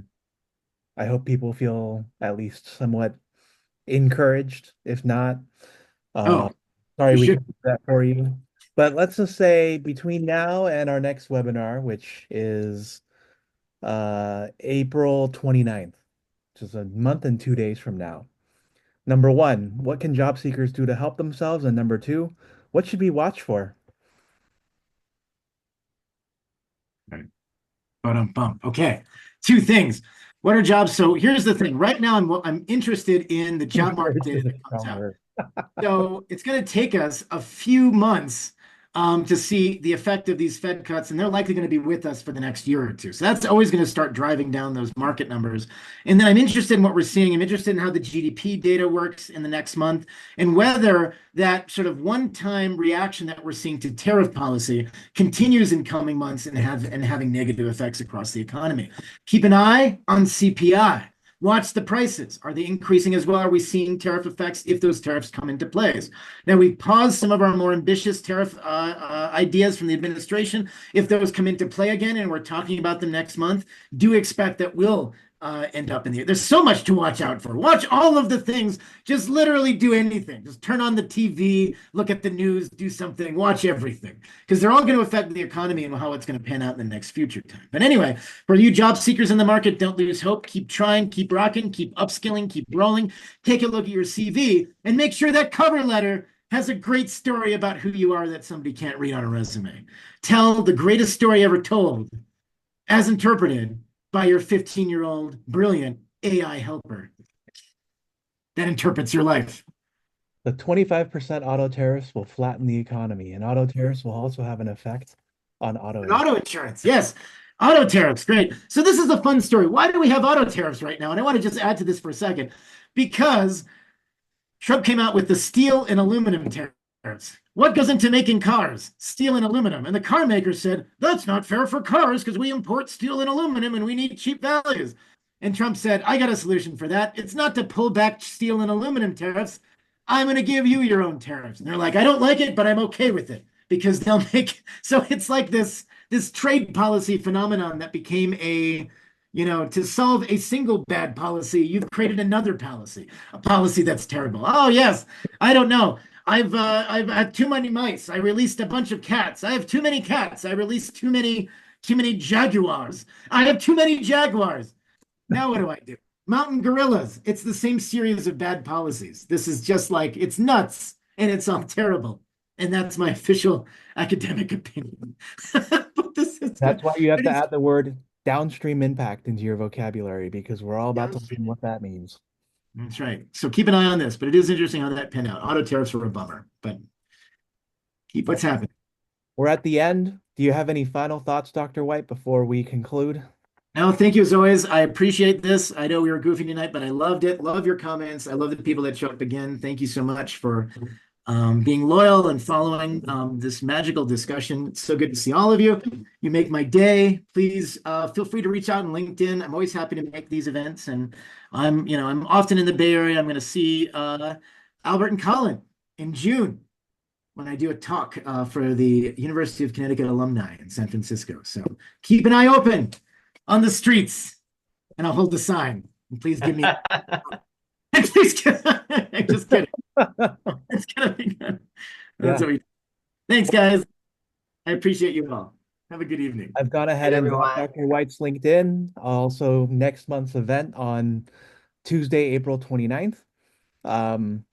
hope people feel at least somewhat encouraged. If not, uh, Oh, sorry you we should. can't do that for you. But let's just say between now and our next webinar, which is April 29th, which is a month and 2 days from now. Number one, what can job seekers do to help themselves? And number two, what should we watch for? Bum. Okay. Two things. What are jobs? So here's the thing. Right now, I'm interested in the job market Encouraged data is a that comes strong out. word. So it's going to take us a few months to see the effect of these Fed cuts, and they're likely going to be with us for the next year or two. So that's always going to start driving down those market numbers. And then I'm interested in what we're seeing. I'm interested in how the GDP data works in the next month and whether that sort of one-time reaction that we're seeing to tariff policy continues in coming months and having negative effects across the economy. Keep an eye on CPI. Watch the prices. Are they increasing as well? Are we seeing tariff effects if those tariffs come into place? Now, we've paused some of our more ambitious tariff ideas from the administration. If those come into play again, and we're talking about them next month, do expect that we'll end up in the. There's so much to watch out for. Watch all of the things. Just literally do anything. Just turn on the TV, look at the news, do something, watch everything, because they're all going to affect the economy and how it's going to pan out in the next future time. But anyway, for you job seekers in the market, don't lose hope. Keep trying, keep rocking, keep upskilling, keep rolling. Take a look at your CV and make sure that cover letter has a great story about who you are that somebody can't read on a resume. Tell the greatest story ever told, as interpreted by your 15-year-old brilliant AI helper that interprets your life. The 25% auto tariffs will flatten the economy, and auto tariffs will also have an effect on auto And auto insurance, yes. Auto tariffs, great. So this is a fun story. Why do we have auto tariffs right now? And I want to just add to this for a second, because Trump came out with the steel and aluminum tariffs. What goes into making cars? Steel and aluminum. And the car makers said, that's not fair for cars because we import steel and aluminum and we need cheap values. And Trump said, I got a solution for that. It's not to pull back steel and aluminum tariffs. I'm going to give you your own tariffs. And they're like, I don't like it, but I'm okay with it because they'll make. So it's like this trade policy phenomenon that became To solve a single bad policy, you've created another policy, a policy that's terrible. Oh yes, I don't know. I've had too many mice. I released a bunch of cats. I have too many cats. I released too many jaguars. I have too many jaguars. Now what do I do? Mountain gorillas. It's the same series of bad policies. This is just like it's nuts and it's all terrible. And that's my official academic opinion. But this is That's good. why you have It to is add the word downstream impact into your vocabulary because we're all about to learn downstream. what that means. That's right. So keep an eye on this, but it is interesting how that panned out. Auto tariffs were a bummer, but keep what's happening. We're at the end. Do you have any final thoughts, Dr. White, before we conclude? No, thank you as always. I appreciate this. I know we were goofy tonight, but I loved it. Love your comments. I love the people that show up again. Thank you so much for being loyal and following this magical discussion. It's so good to see all of you. You make my day. Please feel free to reach out on LinkedIn. I'm always happy to make these events, and I'm often in the Bay Area. I'm going to see Albert and Colin in June when I do a talk for the University of Connecticut alumni in San Francisco. So keep an eye open on the streets, and I'll hold the sign. And please give me. Please, I'm just kidding. It's gonna be good. That's Yeah, what we. Thanks, guys. I appreciate you all. Have a good evening. I've gone ahead And and dropped everyone. Dr. White's LinkedIn. Also, next month's event on Tuesday, April 29th. Um,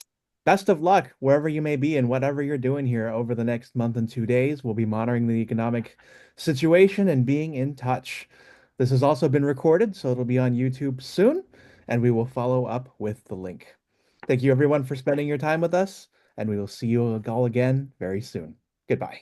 Best of luck wherever you may be and whatever you're doing here over the next month and 2 days. We'll be monitoring the economic situation and being in touch. This has also been recorded, so it'll be on YouTube soon, and we will follow up with the link. Thank you, everyone, for spending your time with us, and we will see you all again very soon. Goodbye.